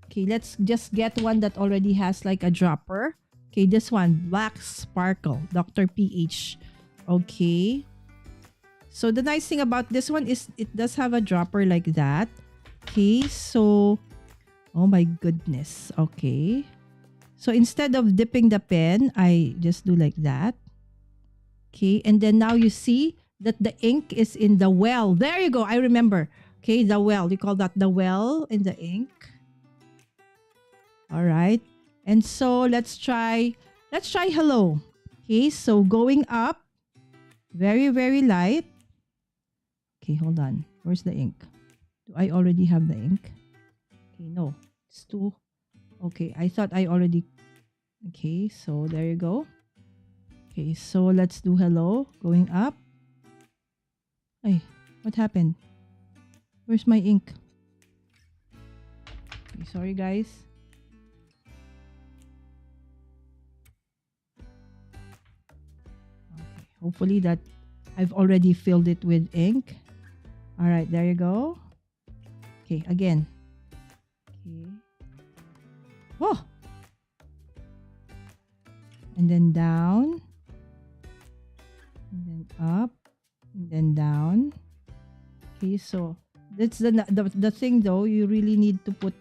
Okay, let's just get one that already has like a dropper. Okay, this one, Black Sparkle, Dr. PH. Okay. So the nice thing about this one is it does have a dropper like that. Okay, so, oh my goodness. Okay. So instead of dipping the pen, I just do like that. Okay, and then now you see that the ink is in the well. There you go. I remember. Okay, the well. We call that the well in the ink. All right. And so let's try hello. Okay, so going up, very, very light. Okay, hold on. Where's the ink? Do I already have the ink? Okay, no. It's too... Okay, I thought I already... Okay, so there you go. Okay, so let's do hello. Going up. Hey, what happened? Where's my ink? Okay, sorry guys. Okay, hopefully that I've already filled it with ink. All right, there you go. Okay, again. Okay. Whoa! And then down. And then up. And then down. Okay, so that's the thing though. You really need to put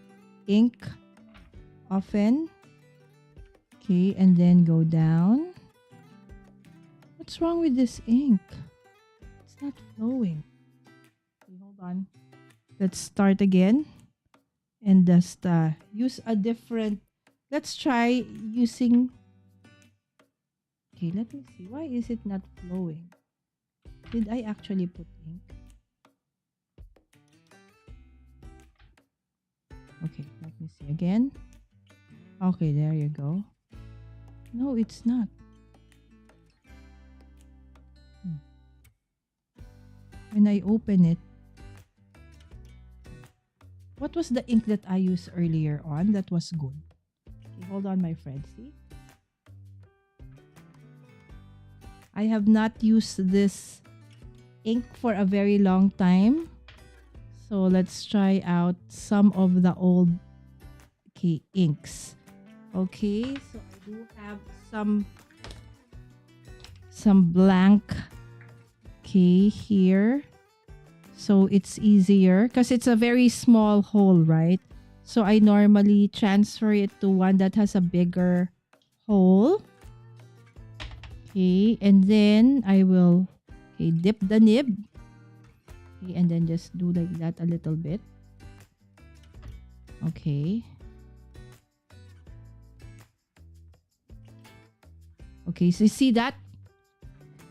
ink often. Okay, and then go down. What's wrong with this ink? It's not flowing. Okay, hold on. Let's start again. And just use a different... Let's try using... Okay, let me see. Why is it not flowing? Did I actually put ink? Okay, let me see again. Okay, there you go. No, it's not. When I open it, what was the ink that I used earlier on that was good? Okay, hold on, my friend. See? I have not used this ink for a very long time. So let's try out some of the old inks. Okay, so I do have some blank here. So it's easier because it's a very small hole, right? So I normally transfer it to one that has a bigger hole. Okay, and then I will dip the nib. Okay, and then just do like that a little bit. Okay. Okay, so you see that?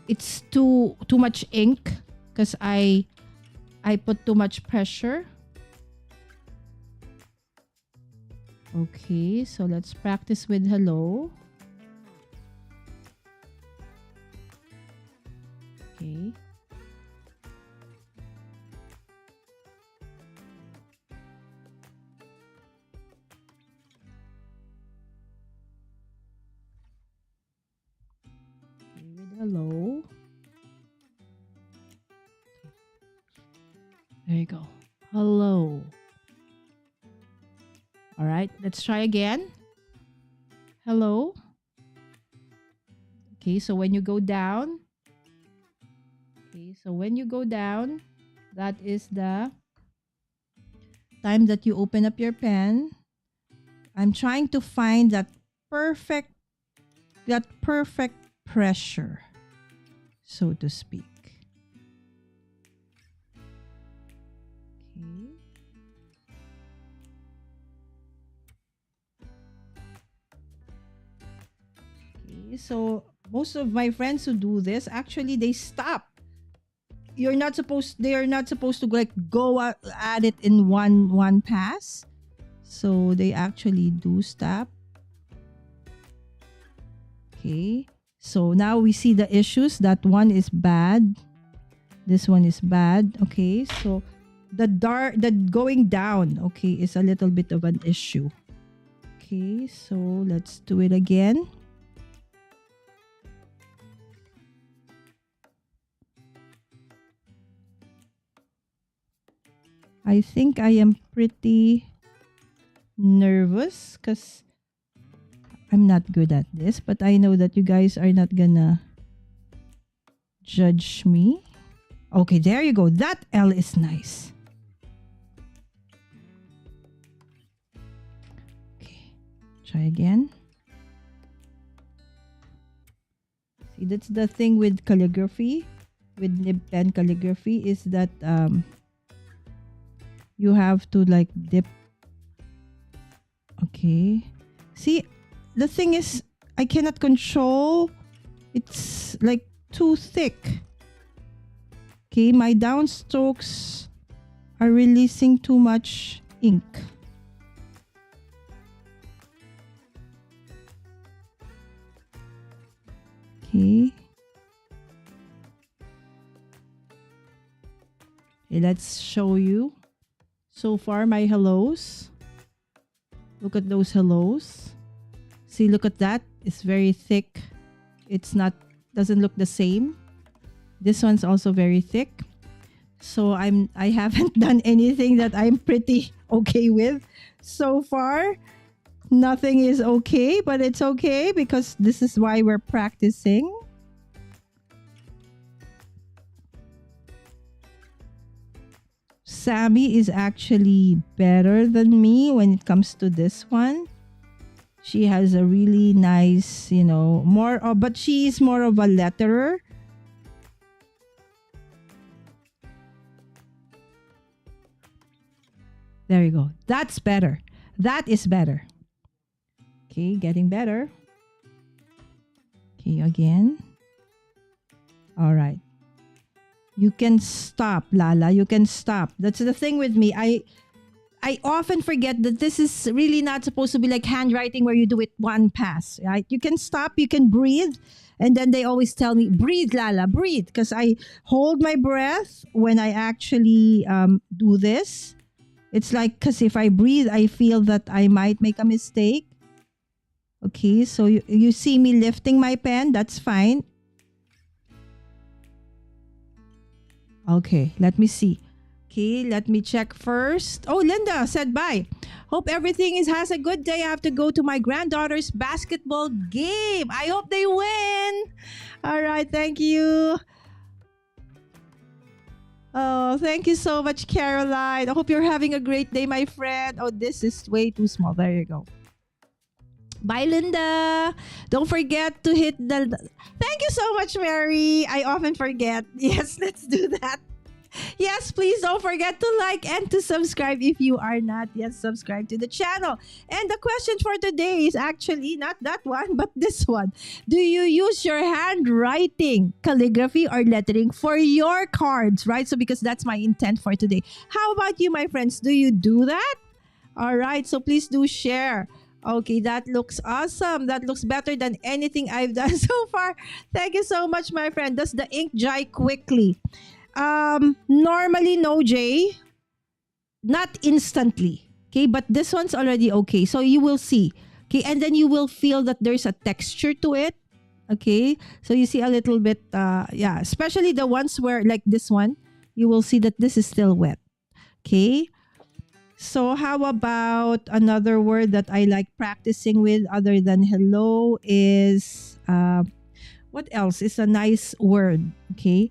It's too much ink because I put too much pressure. Okay, so let's practice with hello. Okay. With hello. There you go. Hello. All right, let's try again. Hello. Okay, so when you go down. Okay, so when you go down, that is the time that you open up your pen. I'm trying to find that perfect pressure, so to speak. Okay. Okay, so most of my friends who do this, actually they stop. They are not supposed to like go at it in one pass. So they actually do stop. Okay. So now we see the issues. That one is bad. This one is bad. Okay. So the going down, okay, is a little bit of an issue. Okay. So let's do it again. I think I am pretty nervous because I'm not good at this, but I know that you guys are not gonna judge me. Okay, there you go. That L is nice. Okay, try again. See, that's the thing with calligraphy, with nib pen calligraphy, is that you have to like dip. Okay. See, the thing is, I cannot control. It's like too thick. Okay, my downstrokes are releasing too much ink. Okay. Okay, let's show you. So far, my hellos. Look at those hellos. See, look at that. It's very thick. It's not, doesn't look the same. This one's also very thick. So I haven't done anything that I'm pretty okay with so far. Nothing is okay, but it's okay because this is why we're practicing. Sammy is actually better than me when it comes to this one. She has a really nice, you know, but she is more of a letterer. There you go. That's better. That is better. Okay, getting better. Okay, again. All right. You can stop, Lala. You can stop. That's the thing with me. I often forget that this is really not supposed to be like handwriting where you do it one pass, right? You can stop, you can breathe. And then they always tell me, breathe, Lala, breathe. Because I hold my breath when I actually do this. It's like, because if I breathe, I feel that I might make a mistake. Okay, so you see me lifting my pen. That's fine. Okay, let me see. Okay, let me check first. Oh, Linda said bye. Hope everything has a good day. I have to go to my granddaughter's basketball game. I hope they win. All right, thank you. Oh, thank you so much, Caroline. I hope you're having a great day, my friend. Oh, this is way too small. There you go. Bye, Linda. Don't forget to hit the... Thank you so much, Mary. I often forget. Yes, let's do that. Yes, please don't forget to like and to subscribe if you are not yet subscribed to the channel. And the question for today is actually not that one, but this one. Do you use your handwriting, calligraphy, or lettering for your cards, right? So because that's my intent for today. How about you, my friends? Do you do that? All right, so please do share. Okay, that looks awesome. That looks better than anything I've done so far. Thank you so much, my friend. Does the ink dry quickly? Normally no, Jay. Not instantly. Okay, but this one's already okay. So you will see. Okay, and then you will feel that there's a texture to it. Okay, so you see a little bit, yeah, especially the ones where like this one, you will see that this is still wet. Okay. So how about another word that I like practicing with other than hello is, what else is a nice word? Okay.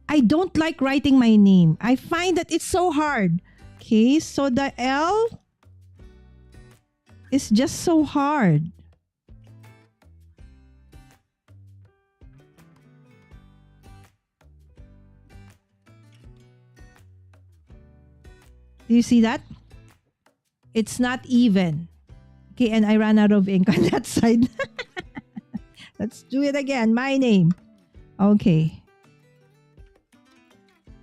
I don't like writing my name. I find that it's so hard. Okay. So the L is just so hard. Do you see that? It's not even. Okay, and I ran out of ink on that side. Let's do it again. My name. Okay.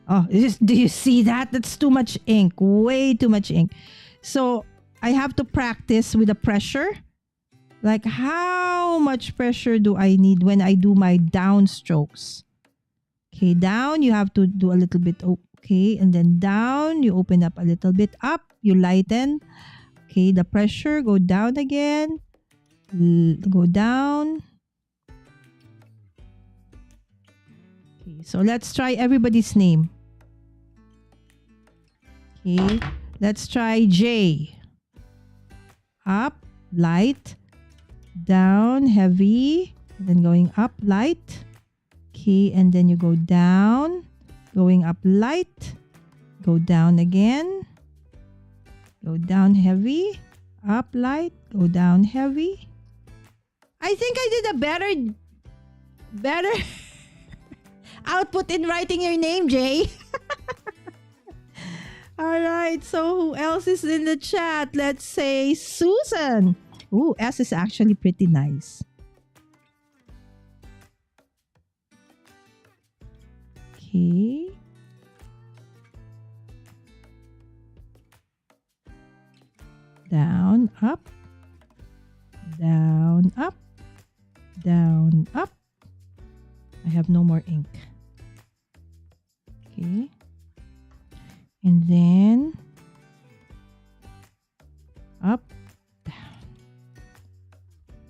Oh, do you see that? That's too much ink. Way too much ink. So I have to practice with the pressure. Like how much pressure do I need when I do my down strokes? Okay, down, you have to do a little bit. Okay, and then down, you open up a little bit up. You lighten. Okay, the pressure, go down again. Go down. Okay, so let's try everybody's name. Okay, let's try J. Up, light. Down, heavy. And then going up, light. Okay, and then you go down. Going up, light. Go down again. Go down heavy, up light, go down heavy. I think I did a better output in writing your name, Jay. All right, so who else is in the chat? Let's say Susan. Ooh, S is actually pretty nice. Okay. Down, up, down, up, down, up. I have no more ink. Okay. And then up, down.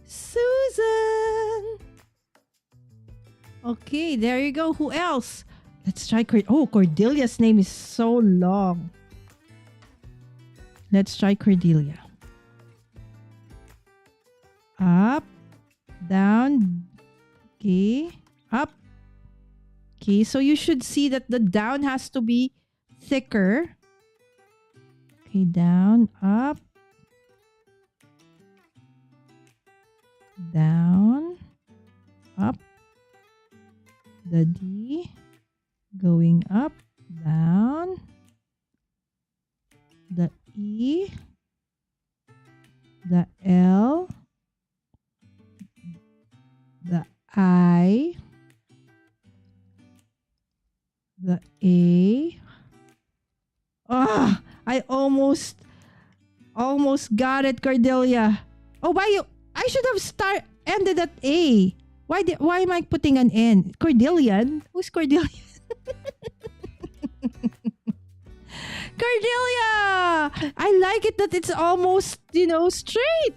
Susan. Okay, there you go. Who else? Let's try Cordelia's name is so long. Let's try Cordelia. Up, down, okay, up. Okay, so you should see that the down has to be thicker. Okay, down, up, down, up. The D, going up, down. The E, the L, the I, the A. I almost got it, Cordelia. Oh, I should have ended at A. Why am I putting an N? Cordelian? Who's Cordelian? Cordelia! I like it that it's almost, straight.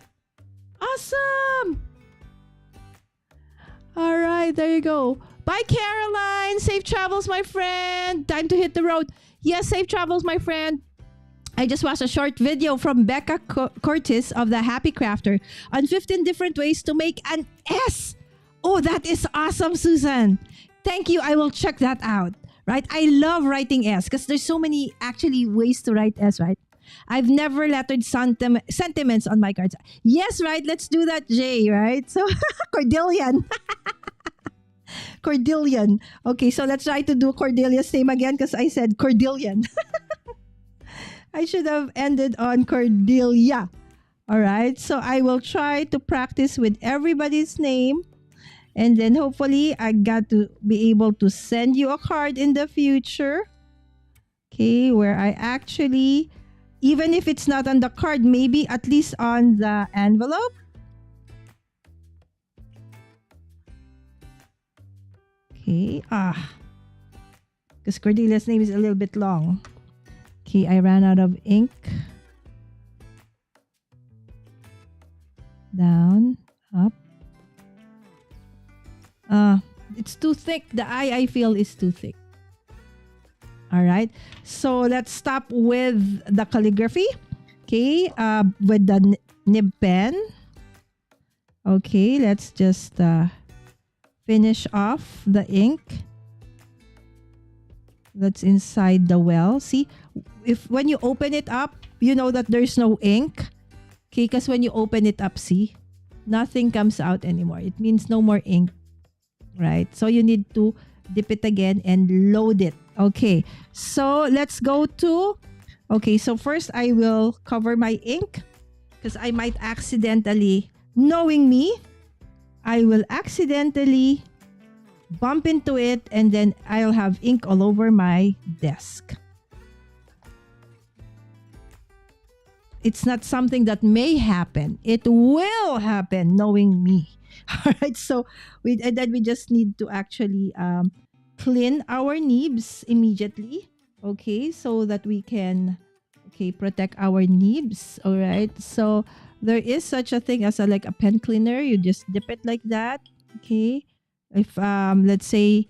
Awesome! All right, there you go. Bye, Caroline. Safe travels, my friend. Time to hit the road. Yes, safe travels, my friend. I just watched a short video from Becca Curtis of The Happy Crafter on 15 different ways to make an S. Oh, that is awesome, Susan. Thank you. I will check that out. Right? I love writing S because there's so many actually ways to write S, right? I've never lettered sentiments on my cards. Yes, right? Let's do that, Jay, right? So, Cordelian. Cordillion. Okay, so let's try to do Cordelia's name again because I said Cordillion. I should have ended on Cordelia. All right, so I will try to practice with everybody's name. And then hopefully I got to be able to send you a card in the future. Okay, where I actually, even if it's not on the card, maybe at least on the envelope. Okay, because Cordelia's name is a little bit long. Okay, I ran out of ink. Down, up. It's too thick. The I feel is too thick. All right. So let's stop with the calligraphy. Okay. With the nib pen. Okay. Let's just finish off the ink that's inside the well. See, when you open it up, you know that there's no ink. Okay. Because when you open it up, see, nothing comes out anymore. It means no more ink. Right? So you need to dip it again and load it. Okay. So let's go to, okay. So first I will cover my ink because I might accidentally, knowing me, I will accidentally bump into it and then I'll have ink all over my desk. It's not something that may happen. It will happen knowing me. All right, so we just need to actually clean our nibs immediately. Okay, so that we can protect our nibs. All right, so there is such a thing as like a pen cleaner. You just dip it like that. Okay, if let's say,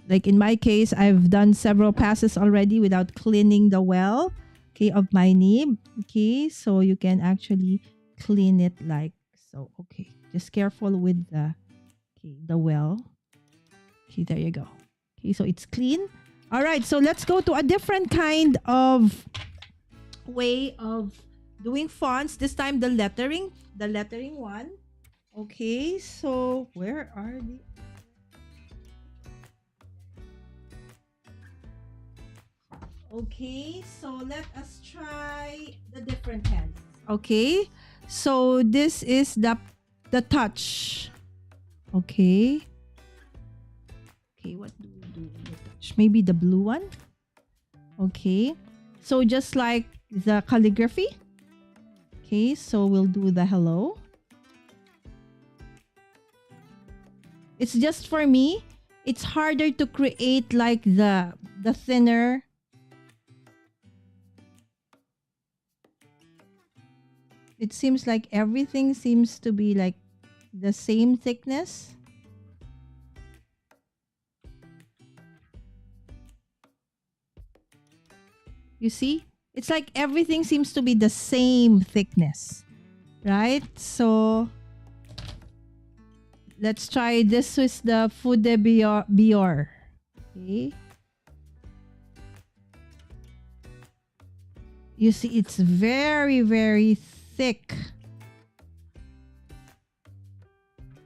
like in my case, I've done several passes already without cleaning the well. Okay, of my nib. Okay, so you can actually clean it like so. Okay. Just careful with the well. Okay, there you go. Okay, so it's clean. All right, so let's go to a different kind of way of doing fonts. This time the lettering one. Okay, so where are the... Okay, so let us try the different hands. Okay, so this is the touch. Okay. Okay, what do we do with the touch? Maybe the blue one. Okay. So just like the calligraphy. Okay, so we'll do the hello. It's just for me, it's harder to create like the thinner. It seems like everything seems to be like the same thickness. You see? It's like everything seems to be the same thickness. Right? So, let's try this with the Fou de Bior. Okay. You see, it's very, very thick.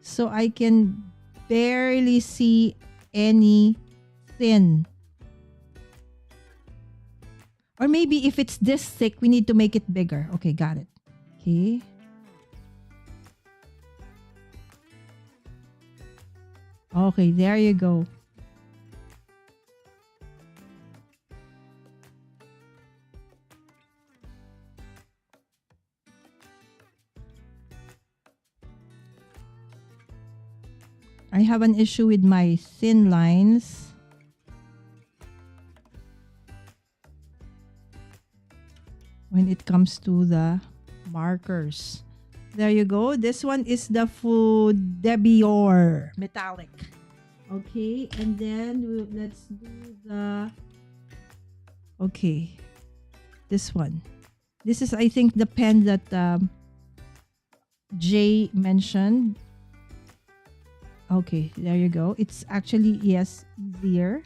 So I can barely see any thin. Or maybe if it's this thick, we need to make it bigger. Okay, got it. Okay. Okay, there you go. I have an issue with my thin lines. When it comes to the markers. There you go. This one is the Fou de Bior metallic. Okay, and then let's do the... Okay, this one. This is, I think, the pen that Jay mentioned. Okay, there you go. It's actually, yes, easier.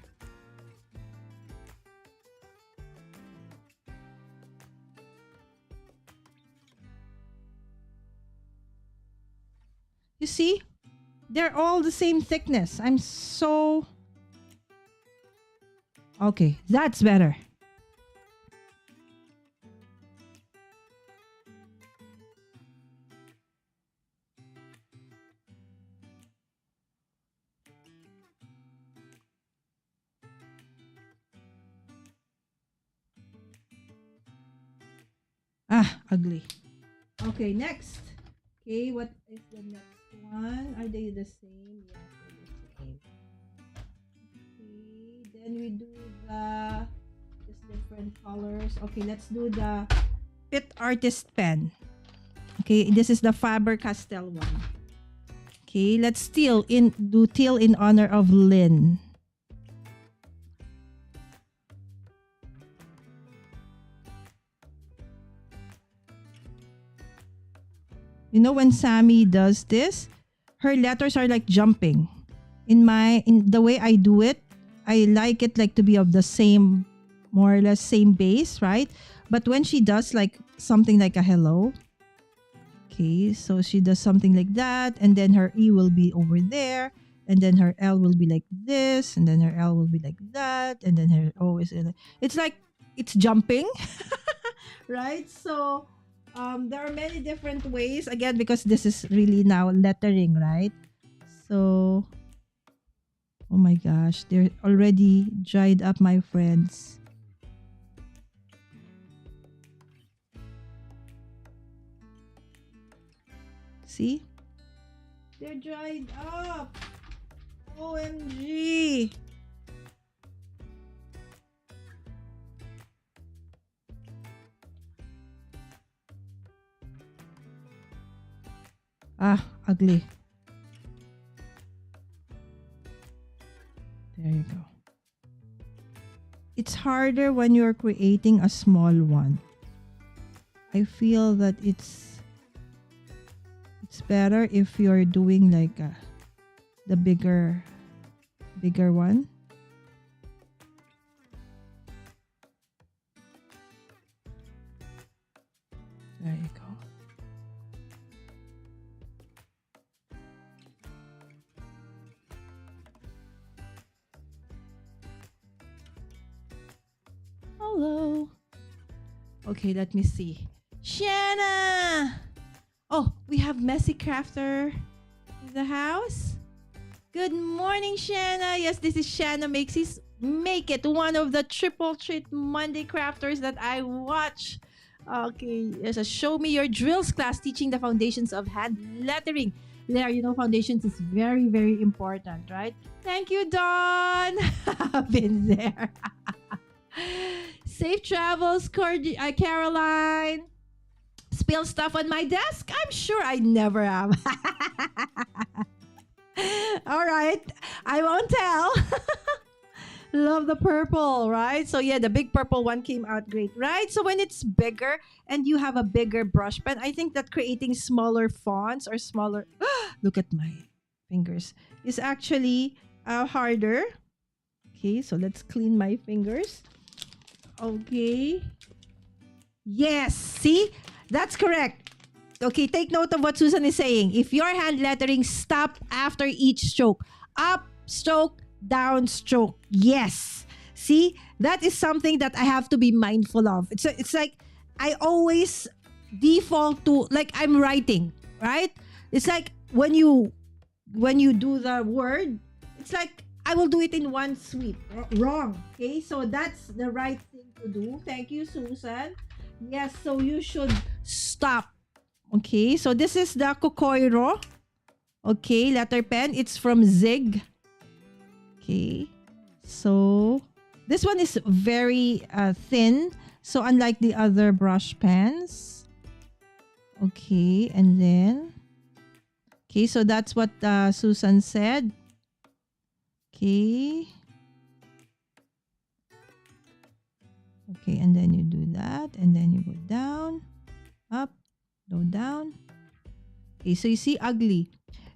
You see? They're all the same thickness. I'm so... Okay, that's better. Ah, ugly. Okay, next. Okay, what is the next one? Are they the same? Yes, they're the same. Okay, then we do the just different colors. Okay, let's do the Pit Artist pen. Okay, this is the Faber-Castell one. Okay, let's do teal in honor of Lynn. You know when Sammy does this, her letters are like jumping. In the way I do it, I like it like to be of the same, more or less same base, right? But when she does like something like a hello, okay, so she does something like that, and then her E will be over there, and then her L will be like this, and then her L will be like that, and then her O is it's like it's jumping, right? So there are many different ways again because this is really now lettering, right? So oh my gosh, they're already dried up, my friends. See? They're dried up. OMG. Ah, ugly. There you go. It's harder when you're creating a small one. I feel that it's better if you're doing like the bigger one. There you go. Hello. Okay, let me see. Shanna! Oh, we have Messy Crafter in the house. Good morning, Shanna. Yes, this is Shanna Make It, one of the Triple Treat Monday crafters that I watch. Okay, there's a Show Me Your Drills class teaching the foundations of hand lettering. There, you know, foundations is very, very important, right? Thank you, Dawn. I've been there. Safe travels, Caroline. Spill stuff on my desk? I'm sure I never have. All right. I won't tell. Love the purple, right? So yeah, the big purple one came out great, right? So when it's bigger and you have a bigger brush pen, I think that creating smaller fonts or smaller... Look at my fingers. Is actually harder. Okay, so let's clean my fingers. Okay. Yes, see? That's correct. Okay, take note of what Susan is saying. If you're hand lettering, stop after each stroke. Up, stroke, down, stroke. Yes. See? That is something that I have to be mindful of. It's like I always default to like I'm writing, right? It's like when you do the word, it's like I will do it in one sweep. Wrong. Okay? So that's the right thing to do. Thank you, Susan. Yes, so you should stop. Okay, so this is the Kokoiro. Okay, letter pen. It's from Zig. Okay, so this one is very thin. So unlike the other brush pens. Okay, and then... Okay, so that's what Susan said. Okay. Okay, and then you do that, and then you go down, up, go down. Okay, so you see ugly.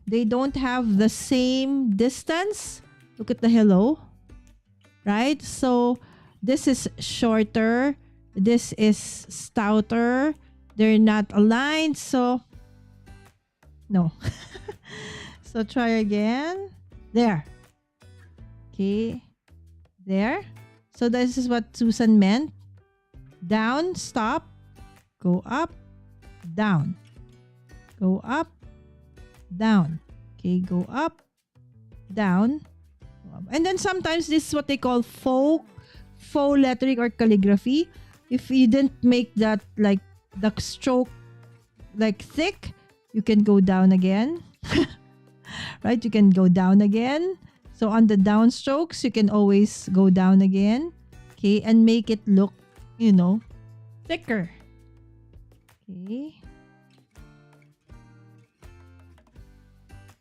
They don't have the same distance. Look at the hello, right? So this is shorter. This is stouter. They're not aligned, so no. So try again. There. Okay. There. So this is what Susan meant. Down, stop, go up, down. Go up, down. Okay, go up, down. And then sometimes this is what they call faux lettering or calligraphy. If you didn't make that like the stroke like thick, you can go down again. Right? You can go down again. So on the down strokes, you can always go down again. Okay, and make it look, you know, thicker. Okay.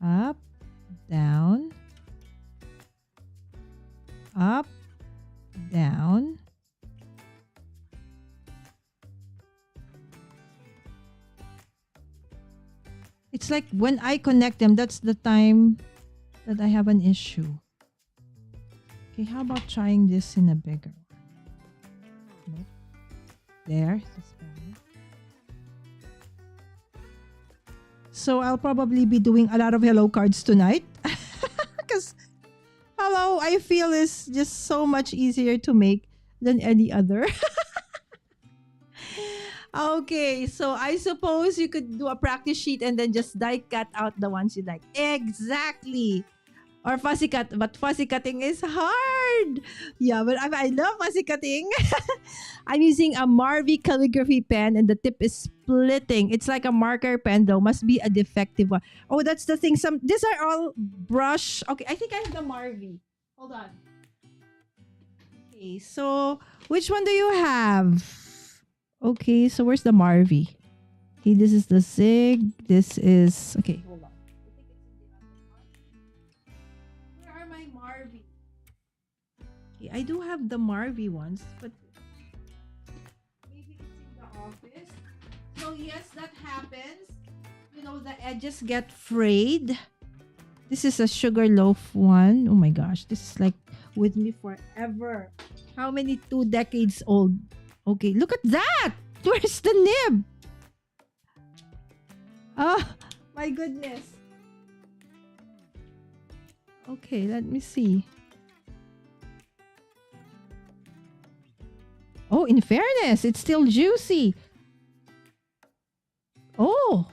Up, down, up, down. It's like when I connect them, that's the time that I have an issue. Okay, how about trying this in a bigger one? Nope. There. That's better. So I'll probably be doing a lot of hello cards tonight. Because hello, I feel is just so much easier to make than any other. Okay, so I suppose you could do a practice sheet and then just die cut out the ones you like. Exactly. Or fussy cut, but fussy cutting is hard. Yeah, but I love fussy cutting. I'm using a Marvy calligraphy pen and the tip is splitting. It's like a marker pen though. Must be a defective one. Oh, that's the thing. These are all brush. Okay, I think I have the Marvy. Hold on. Okay, so which one do you have? Okay, so where's the Marvy? Okay, this is the Zig. This is... Okay, hold on. Where are my Marvy? Okay, I do have the Marvy ones, but maybe it's in the office. So yes, that happens. You know, the edges get frayed. This is a sugar loaf one. Oh my gosh, this is like with me forever. How many 2 decades old? Okay, look at that! Where's the nib? Oh, my goodness. Okay, let me see. Oh, in fairness, it's still juicy. Oh.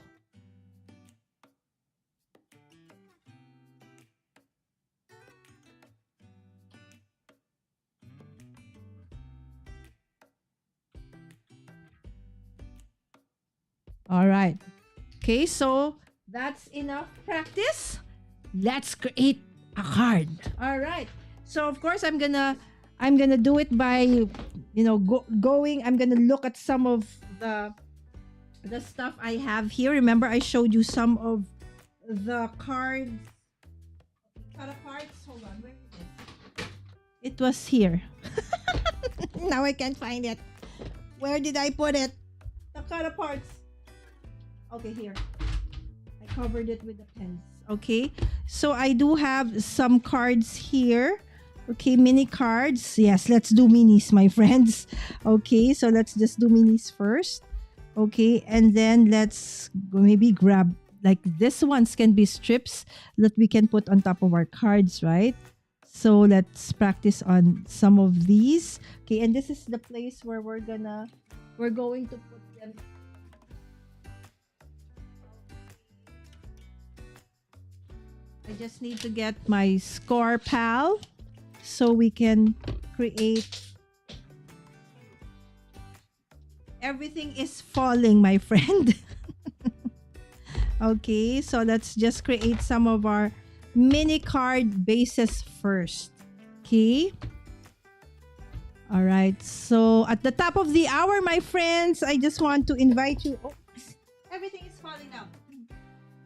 All right. Okay, so that's enough practice. Let's create a card. All right. So of course I'm gonna do it by, you know, going. I'm gonna look at some of the stuff I have here. Remember, I showed you some of the cards. Cut cards. Hold on. Where is it? It was here. Now I can't find it. Where did I put it? The cut parts. Okay, here. I covered it with the pens. Okay. So I do have some cards here. Okay, mini cards. Yes, let's do minis, my friends. Okay, so let's just do minis first. Okay, and then let's maybe grab, like this ones can be strips that we can put on top of our cards, right? So let's practice on some of these. Okay, and this is the place where we're going to put them. I just need to get my score pal so we can create. Everything is falling, my friend. Okay, so let's just create some of our mini card bases first. Okay. All right. So at the top of the hour, my friends, I just want to invite you. Oh, everything is falling down.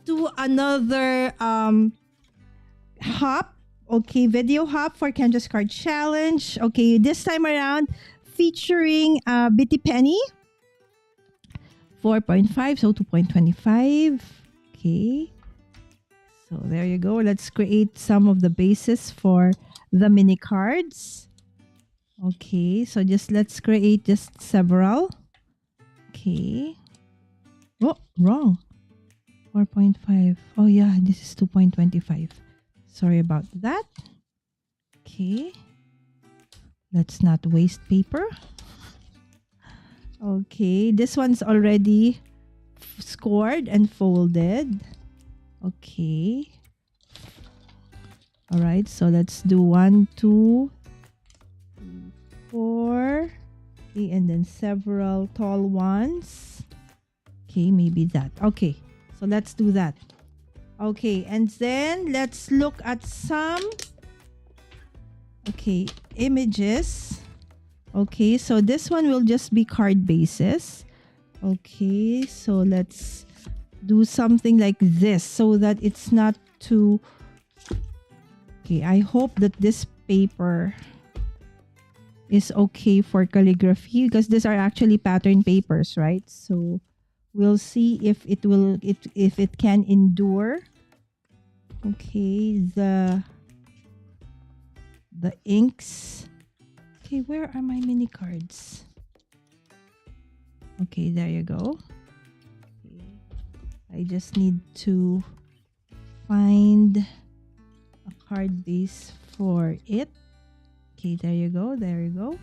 To another hop. Okay, video hop for Kendra's Card Challenge. Okay, this time around featuring Bitty Penny. 4.5, so 2.25. Okay. So there you go. Let's create some of the bases for the mini cards. Okay, so let's create just several. Okay. Oh, wrong. 4.5. Oh yeah, this is 2.25. Sorry about that. Okay. Let's not waste paper. Okay, this one's already scored and folded. Okay. All right, so let's do 1, 2, 3, 4. Okay, and then several tall ones. Okay, maybe that. Okay, so let's do that. Okay, and then let's look at some images. Okay, so this one will just be card bases. Okay, so let's do something like this so that it's not too... Okay, I hope that this paper is okay for calligraphy because these are actually pattern papers, right? So we'll see if it will if it can endure. Okay, the inks. Okay, where are my mini cards? Okay, there you go. Okay. I just need to find a card base for it. Okay, there you go. There you go.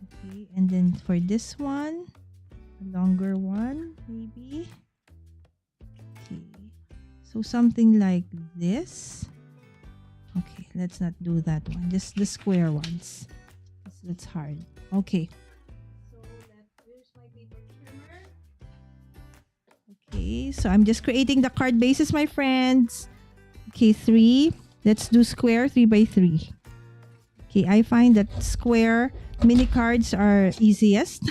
Okay, and then for this one, a longer one, maybe. Okay, so something like this. Okay, let's not do that one. Just the square ones. That's hard. Okay. So here's my paper trimmer. Okay, so I'm just creating the card bases, my friends. Okay, 3. Let's do square 3 by 3. Okay, I find that square mini cards are easiest.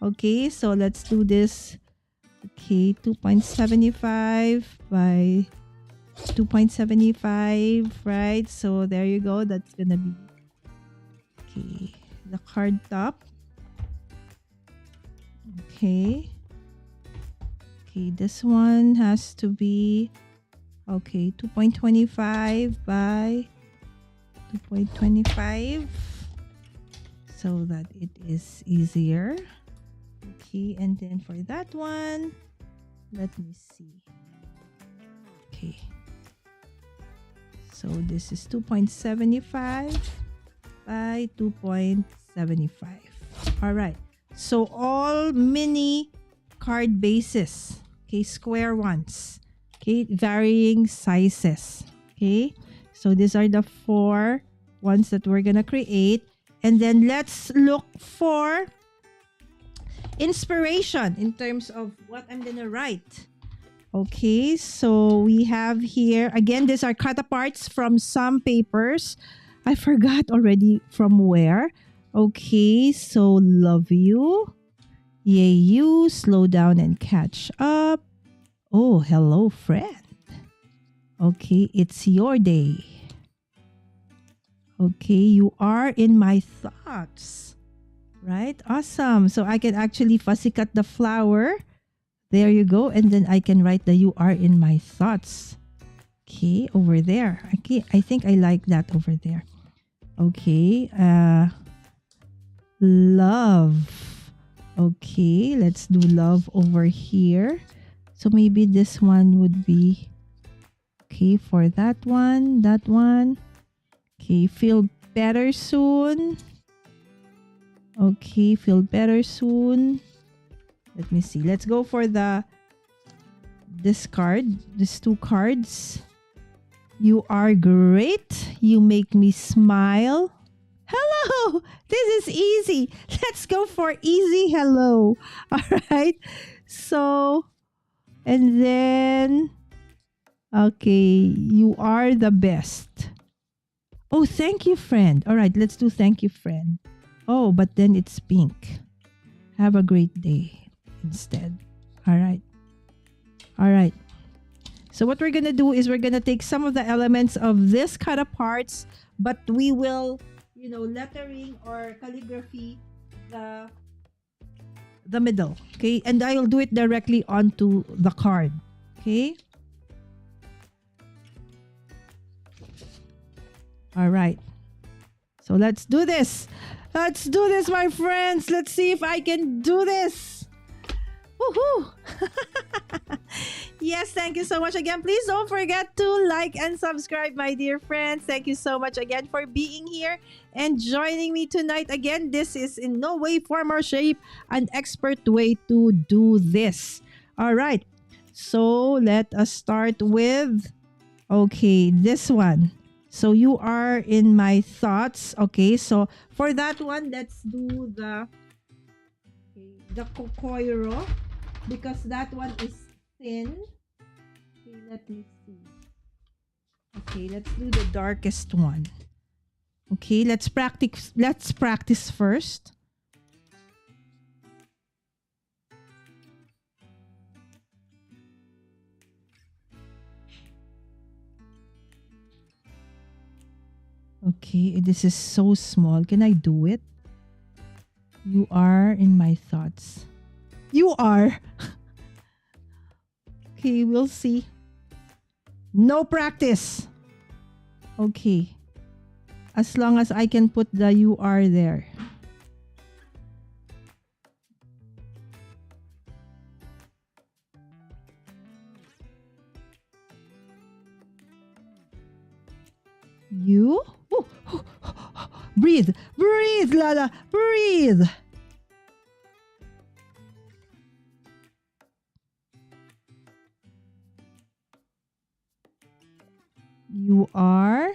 Okay, so let's do this. Okay, 2.75 by 2.75, right? So there you go. That's gonna be okay. The card top. Okay. Okay, this one has to be okay, 2.25 by 2.25 so that it is easier. Okay, and then for that one, let me see. Okay. So this is 2.75 by 2.75. All right. So all mini card bases. Okay, square ones. Okay, varying sizes. Okay. So these are the 4 ones that we're gonna create. And then let's look for inspiration in terms of what I'm gonna write. Okay, so we have here, again, these are cut aparts from some papers. I forgot already from where. Okay, so love you. Yay you, slow down and catch up. Oh, hello friend. Okay, it's your day. Okay, you are in my thoughts. Right? Awesome. So I can actually fussy cut the flower. There you go. And then I can write the you are in my thoughts. Okay, over there. Okay, I think I like that over there. Okay. Love. Okay, let's do love over here. So maybe this one would be okay for that one. That one. Okay, feel better soon. Okay, feel better soon. Let me see. Let's go for this card. These 2 cards. You are great. You make me smile. Hello. This is easy. Let's go for easy hello. All right. So, and then, okay, you are the best. Oh, thank you, friend. All right, let's do thank you, friend. Oh, but then it's pink. Have a great day instead. All right. All right. So what we're going to do is we're going to take some of the elements of this cut aparts, but we will, lettering or calligraphy the middle. Okay. And I will do it directly onto the card. Okay. All right. So let's do this. Let's do this, my friends. Let's see if I can do this. Woohoo! Yes, thank you so much again. Please don't forget to like and subscribe, my dear friends. Thank you so much again for being here and joining me tonight. Again, this is in no way, form, or shape an expert way to do this. All right. So let us start with, okay, this one. So you are in my thoughts. Okay, so for that one, let's do the Kokoiro, because that one is thin. Okay, let me see. Okay, let's do the darkest one. Okay, let's practice. Let's practice first. Okay, this is so small. Can I do it? You are in my thoughts. You are. Okay, we'll see. No practice. Okay. As long as I can put the you are there. You? Ooh. Breathe. Breathe, Lala. Breathe. You are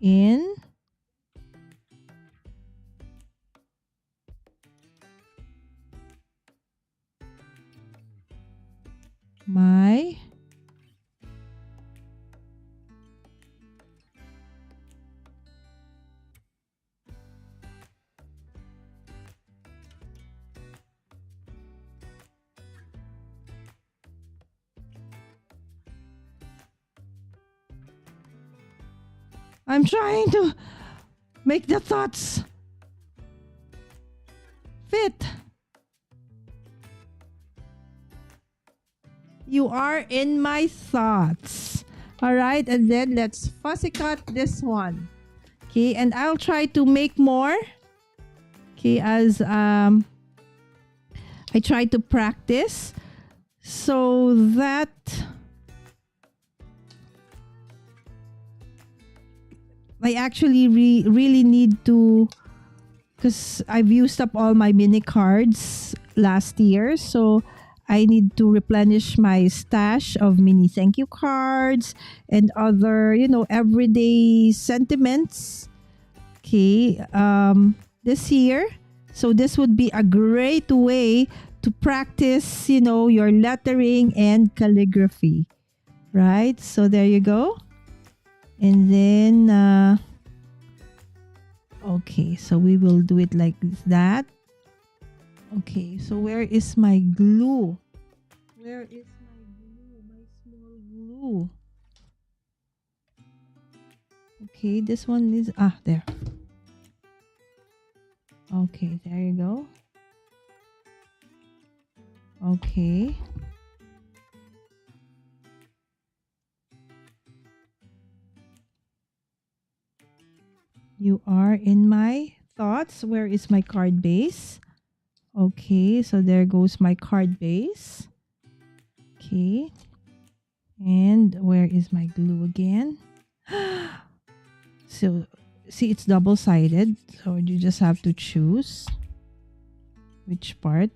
in my I'm trying to make the thoughts fit. You are in my thoughts. All right, and then let's fussy cut this one. Okay, and I'll try to make more. Okay, as I try to practice so that I actually really need to, because I've used up all my mini cards last year, so I need to replenish my stash of mini thank you cards and other, everyday sentiments. Okay, this year. So this would be a great way to practice, your lettering and calligraphy. Right? So there you go. And then, okay, so we will do it like that. Okay, so where is my glue? Where is my glue? My small glue. Okay, this one is, there. Okay, there you go. Okay. You are in my thoughts. Where is my card base? Okay, so there goes my card base. Okay. And where is my glue again? So, see, it's double-sided. So you just have to choose which part.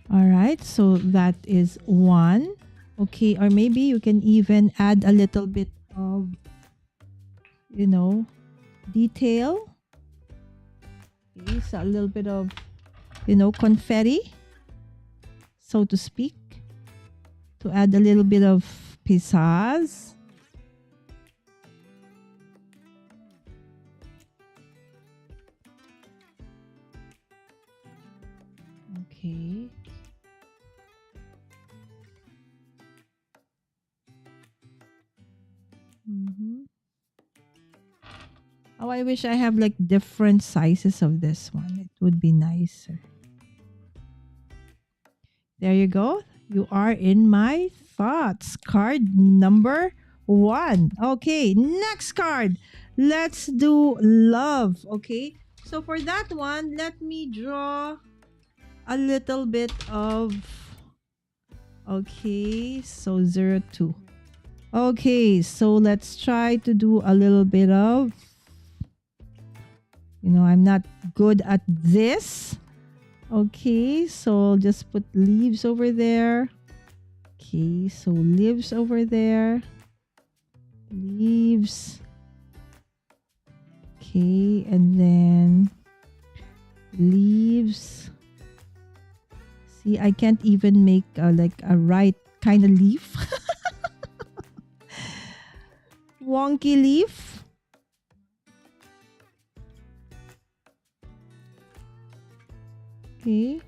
All right, so that is one. Okay, or maybe you can even add a little bit of, detail. Okay, so a little bit of, confetti, so to speak, to add a little bit of pizzazz. Okay. Oh, I wish I have like different sizes of this one. It would be nicer. There you go. You are in my thoughts. Card number one. Okay, next card. Let's do love. Okay, so for that one, let me draw a little bit of. Okay, so 02. Okay, so let's try to do a little bit of. I'm not good at this. Okay, so I'll just put leaves over there. Okay, so leaves over there. Leaves. Okay, and then leaves. See, I can't even make like a right kind of leaf. Wonky leaf. Okay,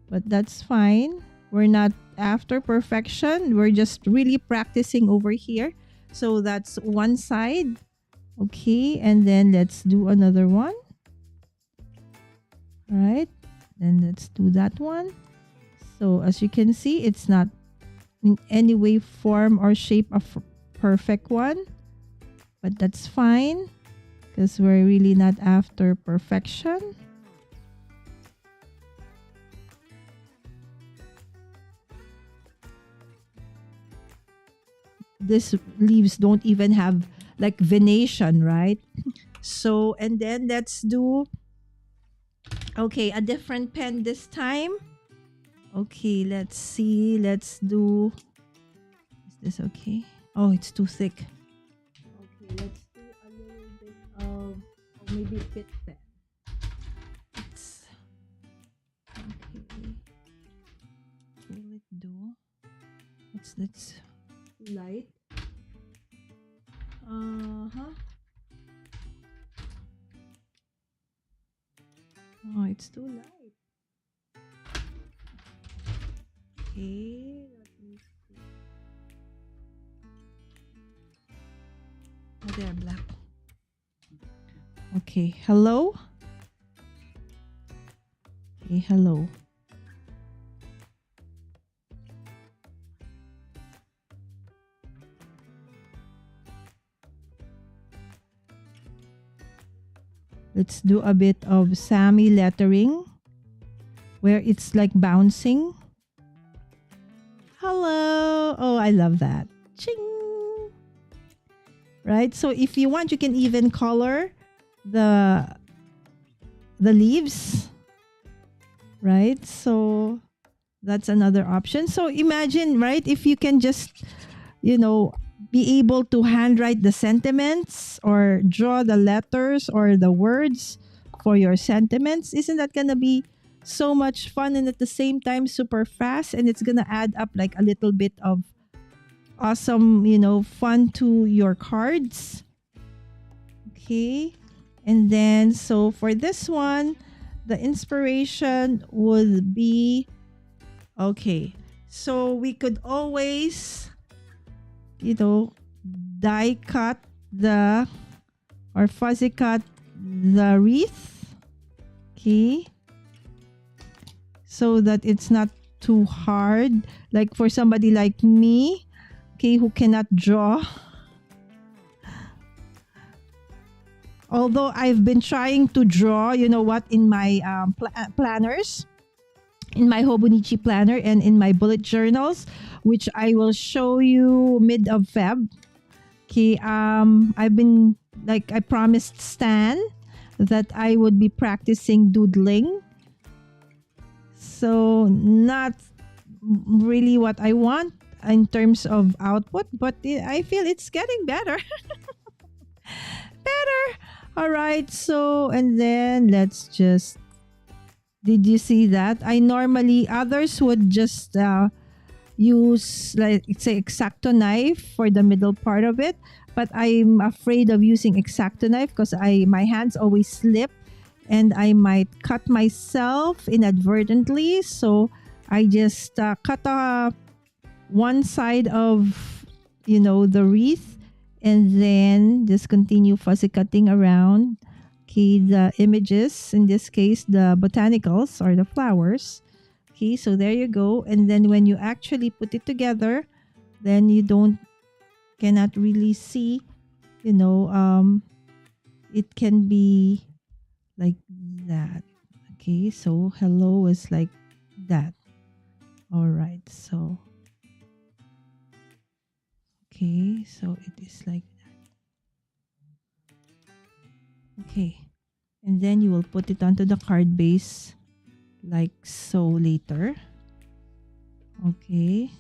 but that's fine. We're not after perfection. We're just really practicing over here. So that's one side. Okay, and then let's do another one. All right, then let's do that one. So as you can see, it's not in any way, form, or shape a perfect one. But that's fine because we're really not after perfection. These leaves don't even have like venation, right? So, and then let's do, okay, a different pen this time. Okay, let's see. Let's do, is this okay? Oh, it's too thick. Okay, let's do a little bit of, maybe pit pen. It's, okay. Will it do? Let's light. Oh, it's too light. Okay, let me see. Oh, they're black. Okay, hello. Okay, hello. Let's do a bit of Sammy lettering where it's like bouncing. Hello. Oh, I love that. Ching. Right? So if you want, you can even color the leaves. Right? So that's another option. So imagine, right? If you can just, be able to handwrite the sentiments or draw the letters or the words for your sentiments, isn't that gonna be so much fun and at the same time super fast, and it's gonna add up like a little bit of awesome, fun to your cards. Okay, and then so for this one, the inspiration would be, okay, so we could always die cut or fuzzy cut the wreath. Okay, so that it's not too hard, like for somebody like me, okay, who cannot draw. Although I've been trying to draw, in my planners, in my Hobonichi planner and in my bullet journals, which I will show you mid of Feb. Okay, I've been, like, I promised Stan that I would be practicing doodling. So not really what I want in terms of output, but I feel it's getting better. Better. All right, so, and then let's just, did you see that? I normally, others would just use, like, say, X-Acto knife for the middle part of it, but I'm afraid of using X-Acto knife because my hands always slip and I might cut myself inadvertently. So I just cut one side of, the wreath, and then just continue fuzzy cutting around. Okay, the images, in this case, the botanicals or the flowers. Okay, so there you go. And then when you actually put it together, then you don't cannot really see, it can be like that. Okay, so hello is like that. All right, so okay, so it is like that. Okay, and then you will put it onto the card base like so later. Okay,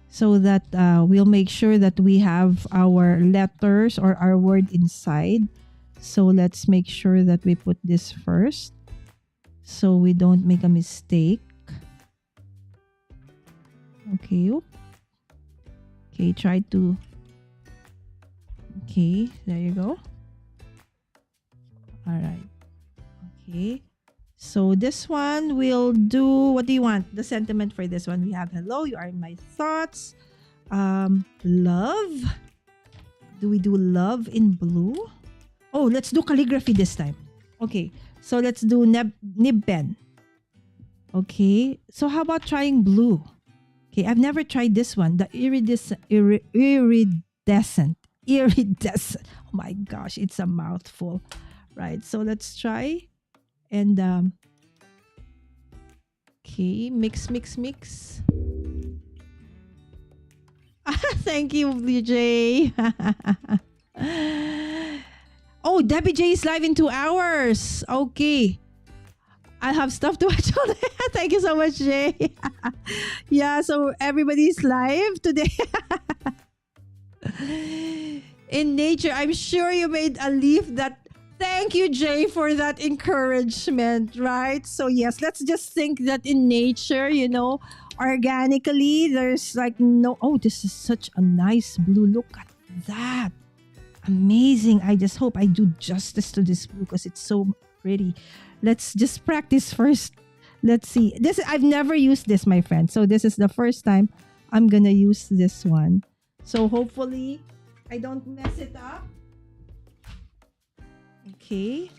so that we'll make sure that we have our letters or our word inside. So let's make sure that we put this first so we don't make a mistake. Okay. Okay, try to. Okay, there you go. All right. Okay. So this one we'll do, what do you want? The sentiment for this one, we have hello, you are in my thoughts. Love. Do we do love in blue? Oh, let's do calligraphy this time. Okay, so let's do nib pen. Okay, so how about trying blue? Okay, I've never tried this one. The iridescent. Oh my gosh, it's a mouthful. Right, so let's try. And okay, mix. Thank you, BJ. Oh, Debbie J is live in 2 hours. Okay. I have stuff to watch all day. Thank you so much, Jay. Yeah, so everybody's live today. In nature, I'm sure you made a leaf that. Thank you, Jay, for that encouragement, right? So yes, let's just think that in nature, organically, there's like no. Oh, this is such a nice blue. Look at that. Amazing. I just hope I do justice to this blue because it's so pretty. Let's just practice first. Let's see. I've never used this, my friend. So this is the first time I'm going to use this one. So hopefully I don't mess it up. Okay.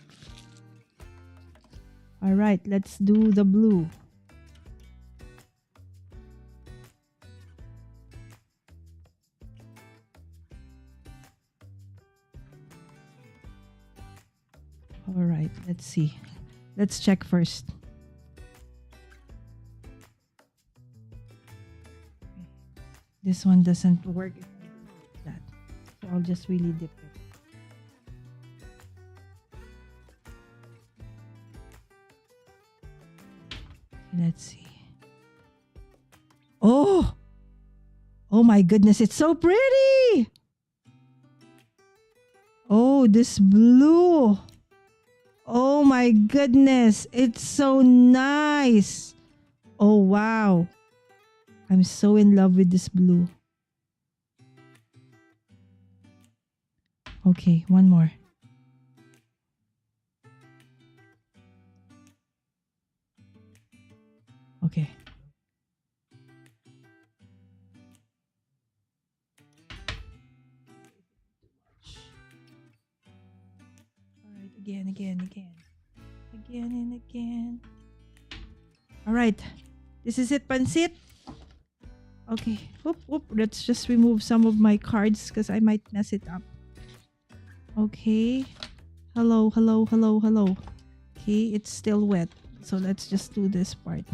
All right, let's do the blue. All right, let's see. Let's check first. This one doesn't work if I do that. So I'll just really dip it. Let's see. Oh my goodness, it's so pretty. Oh, this blue. Oh my goodness, it's so nice. Oh wow. I'm so in love with this blue. Okay, one more. Okay. All right, again and again. All right, this is it, Pansit. Okay, let's just remove some of my cards because I might mess it up. Okay, hello. Okay, it's still wet, so let's just do this part.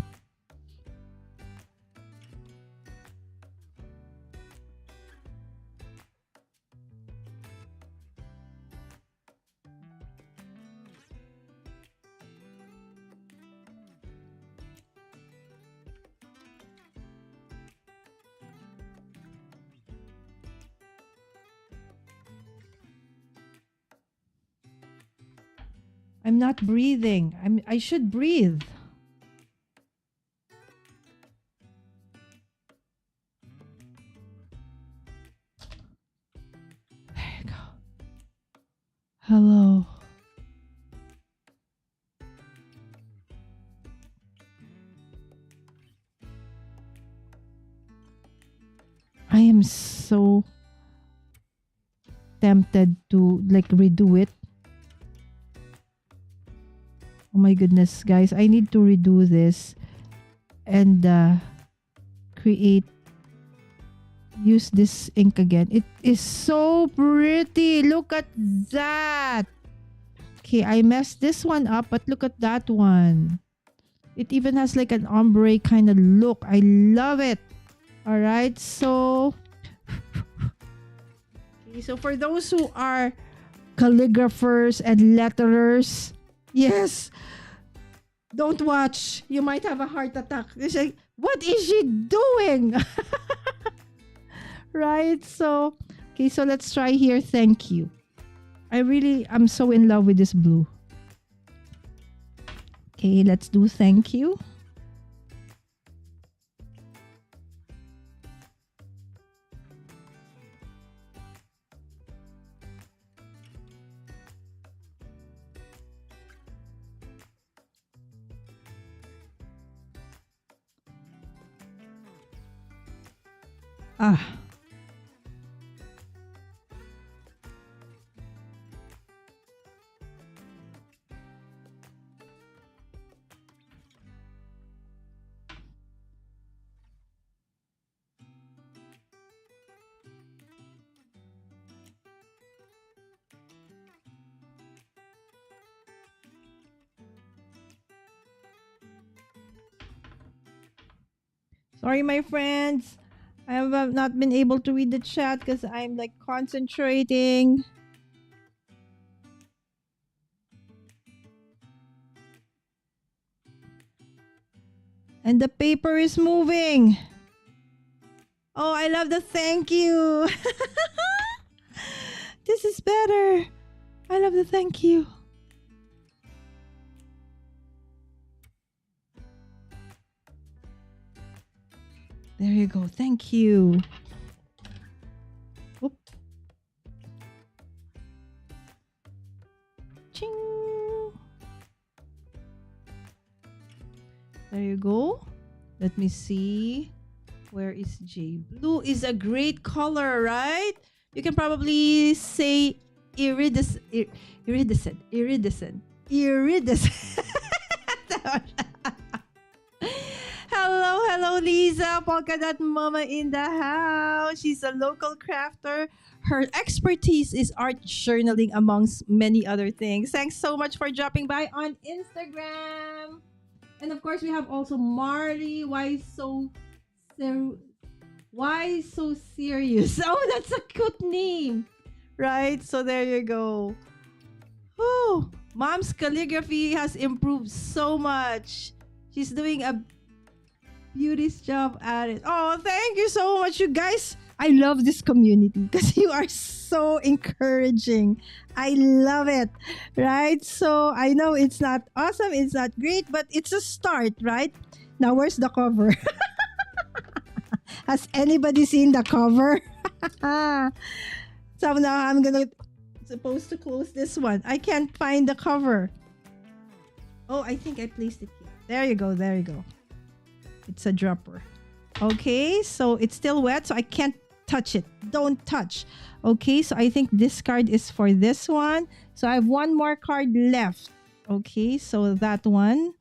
I'm not breathing. I should breathe. There you go. Hello. I am so tempted to like redo it. Oh my goodness, guys, I need to redo this and create use this ink again. It is so pretty. Look at that. Okay, I messed this one up, but look at that one. It even has like an ombre kind of look. I love it. All right, so okay, so for those who are calligraphers and letterers, yes, don't watch. You might have a heart attack. It's like, what is she doing? Right? So, okay, so let's try here. Thank you. I'm so in love with this blue. Okay, let's do thank you. Ah. Sorry, my friends. I have not been able to read the chat because I'm like concentrating. And the paper is moving. Oh, I love the thank you. This is better. I love the thank you. There you go. Thank you. Oop. Ching. There you go. Let me see. Where is J? Blue is a great color, right? You can probably say iridescent. Iridescent. Hello, Lisa. Polka Dot Mama in the house. She's a local crafter. Her expertise is art journaling, amongst many other things. Thanks so much for dropping by on Instagram. And of course, we have also Marley. Why so serious? Oh, that's a cute name. Right? So there you go. Oh, Mom's calligraphy has improved so much. She's doing a beauty's job at it. Oh, thank you so much, you guys. I love this community because you are so encouraging. I love it. Right? So I know it's not awesome, it's not great, but it's a start, right? Now, where's the cover? Has anybody seen the cover? So now I'm supposed to close this one. I can't find the cover. Oh, I think I placed it here. There you go. There you go. It's a dropper. Okay, so it's still wet, so I can't touch it. Don't touch. Okay, so I think this card is for this one. So I have one more card left. Okay, so that one.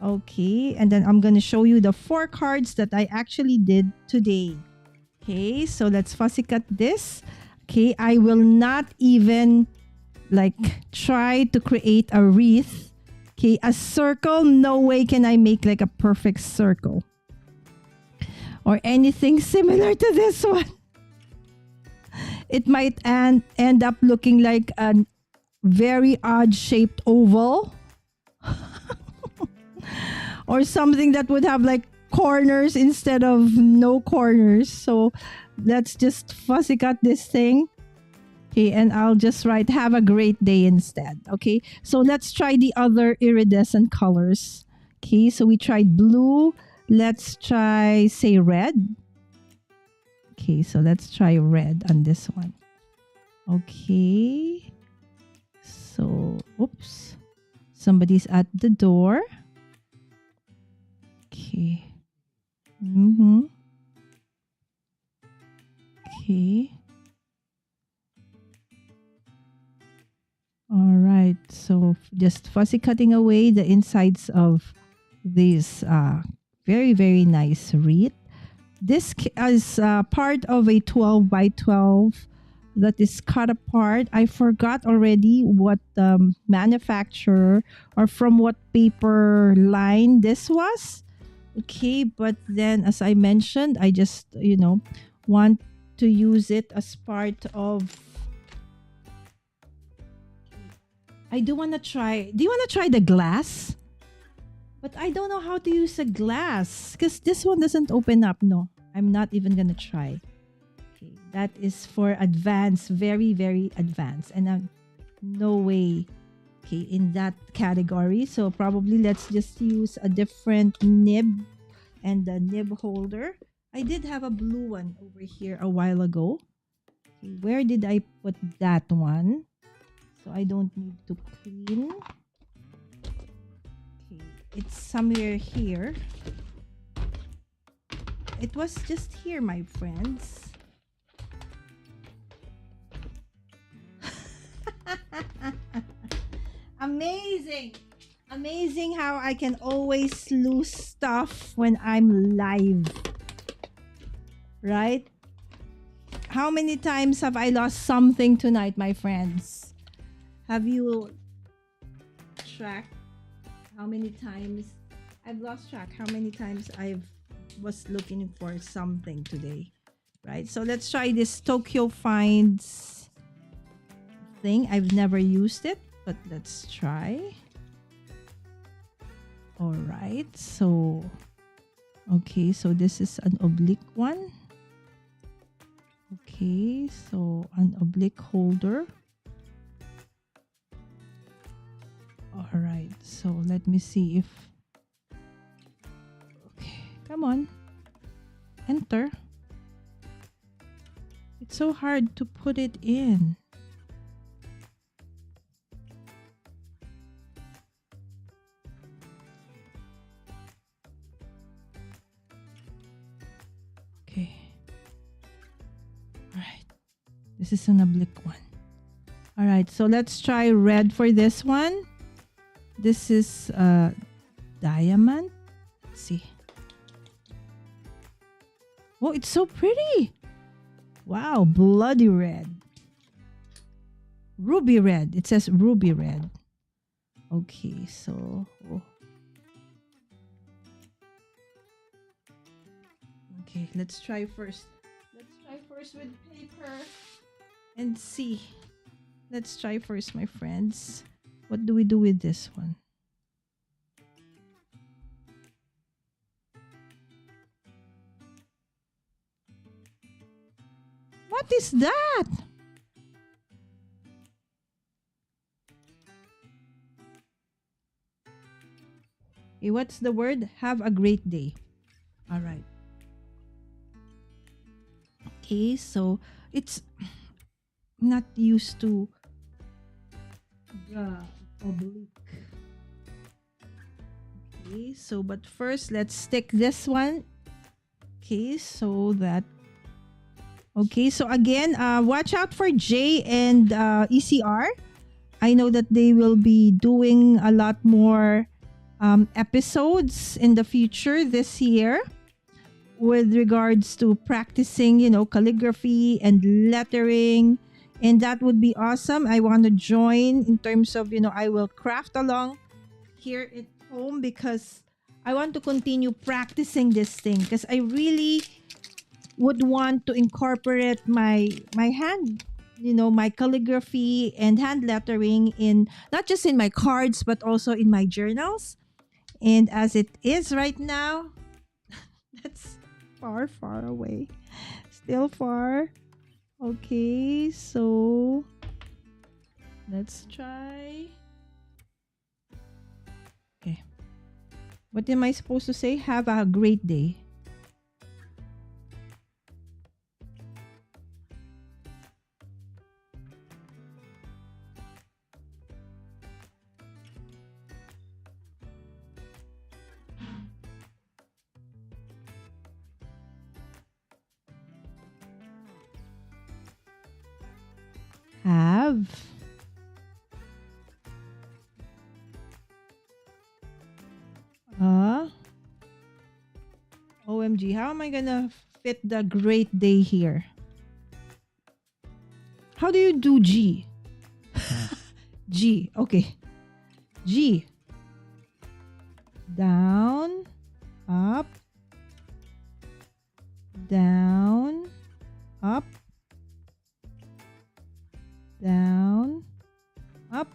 Okay, and then I'm going to show you the 4 cards that I actually did today. Okay, so let's fussy cut this. Okay, I will not even like try to create a wreath. Okay, a circle, no way can I make like a perfect circle. Or anything similar to this one. It might end up looking like a very odd shaped oval. Or something that would have like corners instead of no corners. So let's just fussy cut this thing. Okay, and I'll just write have a great day instead. Okay, so let's try the other iridescent colors. Okay, so we tried blue. Let's try, say, red. Okay, so let's try red on this one. Okay. So, oops. Somebody's at the door. Okay. Okay. All right. So just fussy cutting away the insides of these very, very nice wreath. This is part of a 12 by 12 that is cut apart. I forgot already what manufacturer or from what paper line this was. Okay, but then as I mentioned, I just, want to use it as part of. I do want to try. Do you want to try the glass? But I don't know how to use a glass because this one doesn't open up. No, I'm not even going to try. Okay, that is for advanced, very, very advanced. And no way, okay, in that category. So probably let's just use a different nib and the nib holder. I did have a blue one over here a while ago. Okay, where did I put that one? So I don't need to clean. Okay, it's somewhere here. It was just here, my friends. Amazing. Amazing how I can always lose stuff when I'm live. Right? How many times have I lost something tonight, my friends? Have you tracked how many times I've lost track how many times I was looking for something today, right? So let's try this Tokyo Finds thing. I've never used it, but let's try. All right, so okay, so this is an oblique one. Okay, so an oblique holder. All right, so let me see if. Okay, come on. Enter. It's so hard to put it in. Okay. All right. This is an oblique one. All right, so let's try red for this one. This is diamond. Let's see. Oh, it's so pretty. Wow, bloody red. Ruby red. It says ruby red. Okay, so. Oh. Okay, let's try first. Let's try first with paper and see. Let's try first, my friends. What do we do with this one? What is that? Okay, what's the word? Have a great day. All right. Okay, so it's not used to the oblique. Okay, so but first let's stick this one. Okay, so that. Okay, so again, watch out for J and ECR. I know that they will be doing a lot more episodes in the future this year with regards to practicing, calligraphy and lettering. And that would be awesome. I want to join in terms of, I will craft along here at home because I want to continue practicing this thing because I really would want to incorporate my hand, my calligraphy and hand lettering in not just in my cards but also in my journals. And as it is right now, that's far away. Still far. Okay, so let's try. Okay. What am I supposed to say? Have a great day. Have OMG, how am I gonna fit the great day here. How do you do G? G. Okay. G. Down, up, down, up, down, up,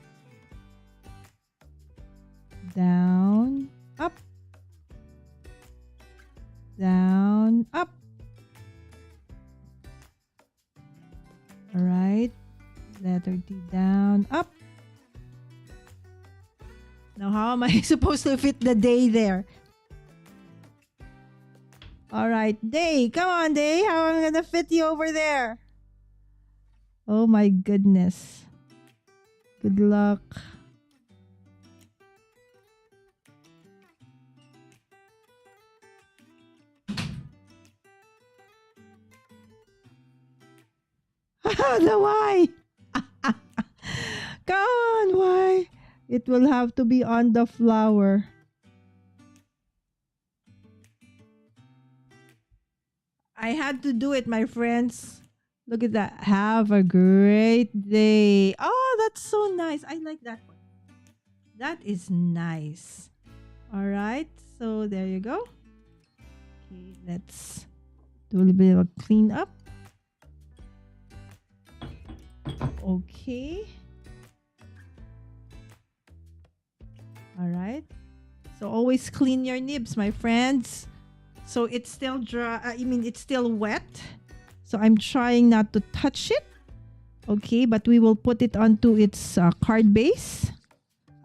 down, up, down, up. All right. Letter T, down, up. Now, how am I supposed to fit the day there? All right, Day. Come on, Day. How am I going to fit you over there? Oh, my goodness. Good luck. The Y. Come on, Y. It will have to be on the flower. I had to do it, my friends. Look at that. Have a great day. Oh, that's so nice. I like that one. That is nice. All right. So there you go. Okay, let's do a little bit of a clean up. Okay. All right. So always clean your nibs, my friends. So it's still dry. It's still wet. So I'm trying not to touch it. Okay, but we will put it onto its card base.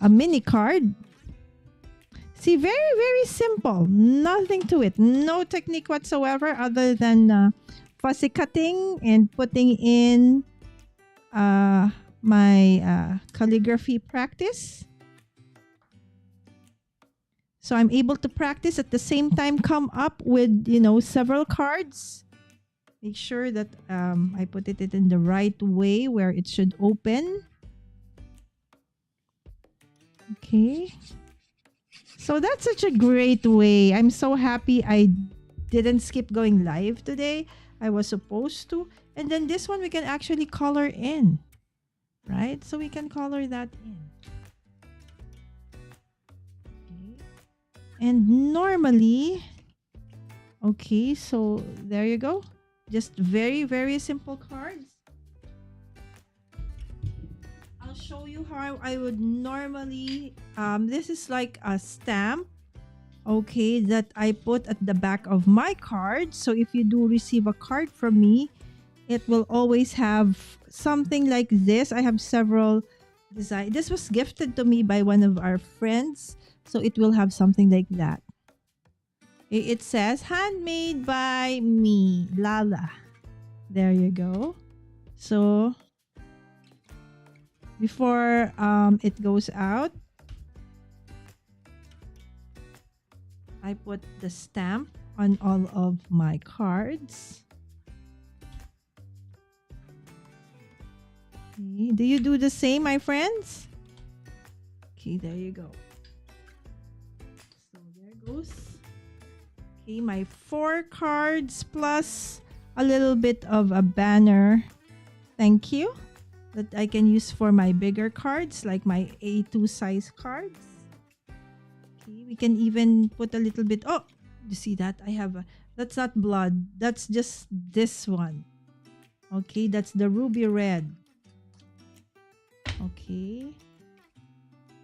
A mini card. See, very, very simple. Nothing to it. No technique whatsoever other than fussy cutting and putting in my calligraphy practice. So I'm able to practice at the same time, come up with, several cards. Make sure that I put it in the right way where it should open. Okay. So that's such a great way. I'm so happy I didn't skip going live today. I was supposed to. And then this one we can actually color in. Right? So we can color that in. And normally, okay, so there you go. Just very, very simple cards. I'll show you how I would normally, this is like a stamp, okay, that I put at the back of my card. So if you do receive a card from me, it will always have something like this. I have several designs. This was gifted to me by one of our friends. So it will have something like that. It says, handmade by me, Lala. There you go. So, before it goes out, I put the stamp on all of my cards. Okay. Do you do the same, my friends? Okay, there you go. Okay, my 4 cards plus a little bit of a banner. Thank you. That I can use for my bigger cards, like my A2 size cards. Okay, we can even put a little bit. Oh, you see that? I have a, that's not blood. That's just this one. Okay, that's the ruby red. Okay.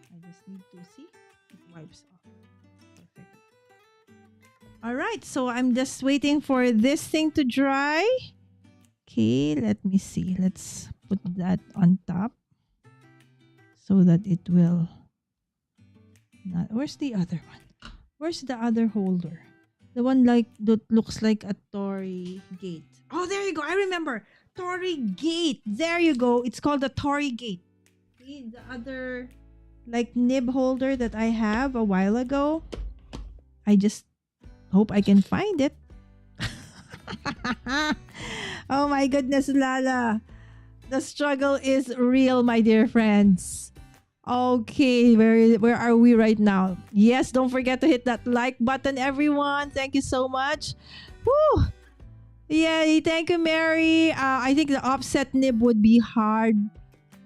I just need to see. It wipes off. All right, so I'm just waiting for this thing to dry. Okay, let me see. Let's put that on top so that it will not. Where's the other one? Where's the other holder? The one like that looks like a Tory gate. Oh, there you go. I remember. Tory gate. There you go. It's called the Tory gate. Okay, the other like nib holder that I have a while ago. I just hope I can find it. Oh my goodness, Lala. The struggle is real, my dear friends. Okay, where are we right now? Yes, don't forget to hit that like button, everyone. Thank you so much. Woo! Yeah, thank you, Mary. I think the offset nib would be hard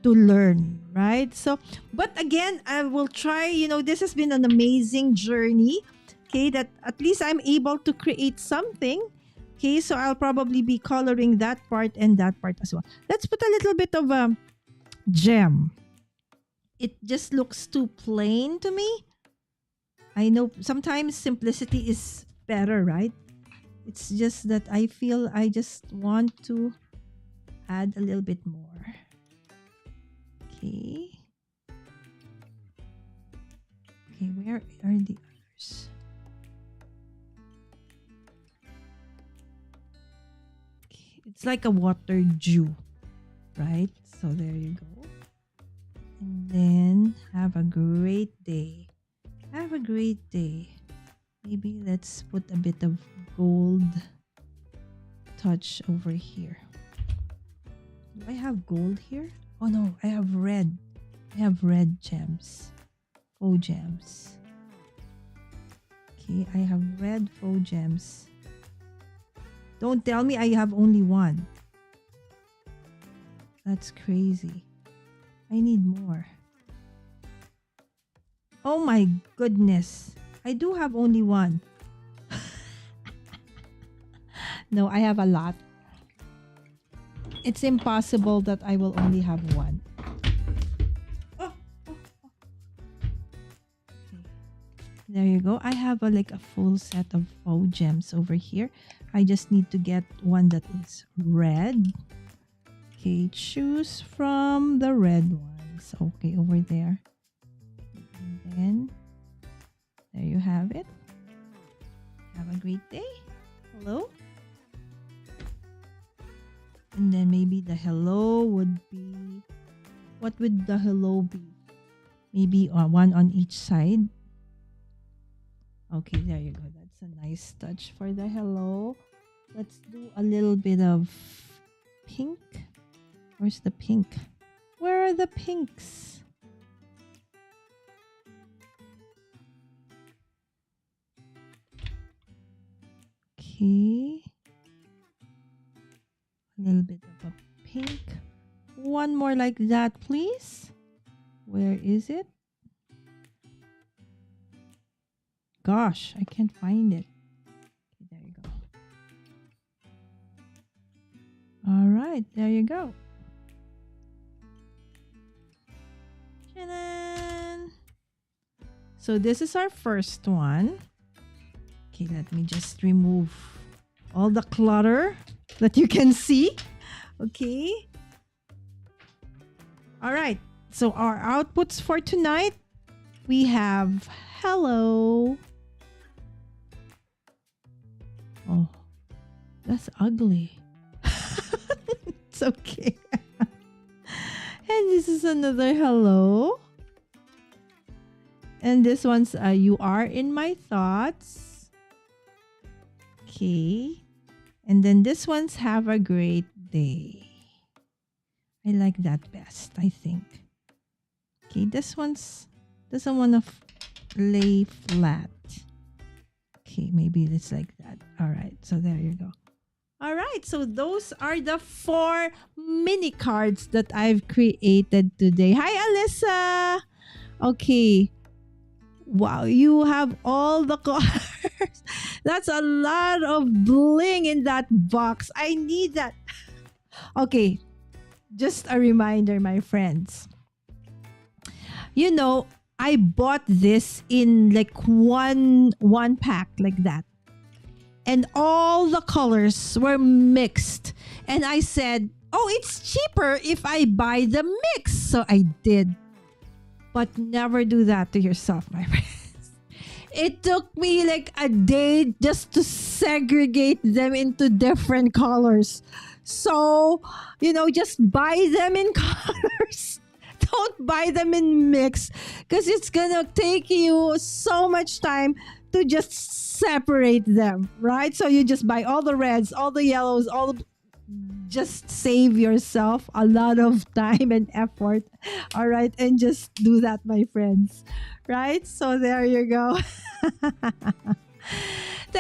to learn, right? So, but again, I will try. This has been an amazing journey. Okay, that at least I'm able to create something. Okay, so I'll probably be coloring that part and that part as well. Let's put a little bit of a gem. It just looks too plain to me. I know sometimes simplicity is better, right? It's just that I feel I just want to add a little bit more. Okay. Okay, where are the others? Okay, it's like a water dew, right? So there you go. And then have a great day. Have a great day. Maybe let's put a bit of gold touch over here. Do I have gold here? Oh no, I have red. I have red gems. Faux gems. Okay, I have red faux gems. Don't tell me I have only one. That's crazy. I need more. Oh my goodness. I do have only one. No, I have a lot. It's impossible that I will only have one. Oh. Okay. There you go. I have like a full set of faux gems over here. I just need to get one that is red. Okay, choose from the red ones. Okay, over there. And then, there you have it. Have a great day. Hello. And then maybe the hello would be, what would the hello be? Maybe one on each side. Okay, there you go. That's a nice touch for the hello. Let's do a little bit of pink. Where's the pink? Where are the pinks? Okay. A little bit of a pink. One more like that, please. Where is it? Gosh, I can't find it. Okay, there you go. All right, there you go. Ta-da! So this is our first one. Okay, let me just remove all the clutter that you can see. Okay. All right. So our outputs for tonight, we have hello. Oh, that's ugly. It's okay. And this is another hello. And this one's you are in my thoughts. Okay. And then this one's have a great day. I like that best, I think. Okay, this one's doesn't want to lay flat. Okay, maybe it's like that. All right, so there you go. All right, so those are the 4 mini cards that I've created today. Hi, Alyssa. Okay. Wow, you have all the colors. That's a lot of bling in that box. I need that. Okay, just a reminder, my friends. You know, I bought this in like one pack like that. And all the colors were mixed. And I said, oh, it's cheaper if I buy the mix. So I did. But never do that to yourself, my friends. It took me like a day just to segregate them into different colors. So, just buy them in colors. Don't buy them in mix because it's gonna take you so much time to just separate them, right? So you just buy all the reds, all the yellows, just save yourself a lot of time and effort. All right, and just do that, my friends. Right? So there you go.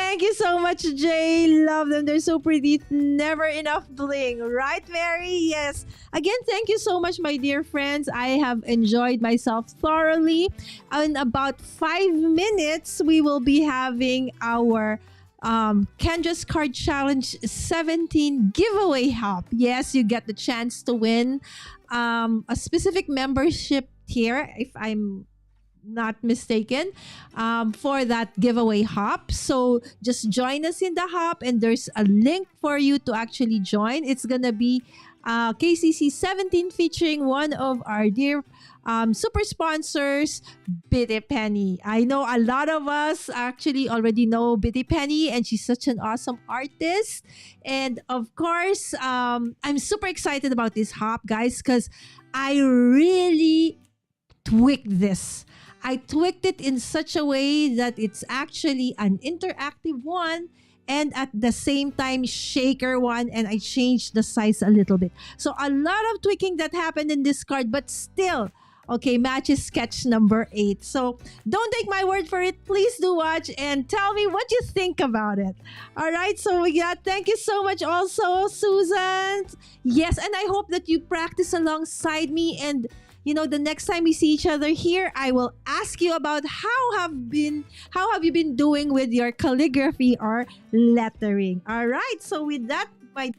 Thank you so much, Jay. Love them. They're so pretty. Never enough bling. Right, Mary? Yes. Again, thank you so much, my dear friends. I have enjoyed myself thoroughly. In about 5 minutes, we will be having our Candra's Card Challenge 17 giveaway hop. Yes, you get the chance to win a specific membership tier, if I'm not mistaken, for that giveaway hop. So just join us in the hop, and there's a link for you to actually join. It's gonna be KCC 17 featuring one of our dear super sponsors, Bitty Penny. I know a lot of us actually already know Bitty Penny, and she's such an awesome artist. And of course, I'm super excited about this hop, guys, because I really tweaked this. I tweaked it in such a way that it's actually an interactive one, and at the same time shaker one, and I changed the size a little bit. So a lot of tweaking that happened in this card, but still, okay, matches sketch number 8. So don't take my word for it. Please do watch and tell me what you think about it. All right, so we got, thank you so much also, Susan. Yes, and I hope that you practice alongside me, and the next time we see each other here, I will ask you about how have you been doing with your calligraphy or lettering. All right. So with that, my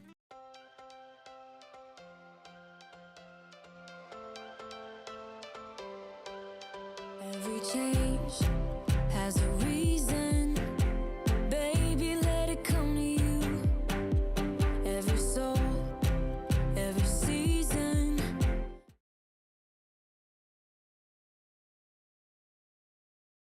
Every change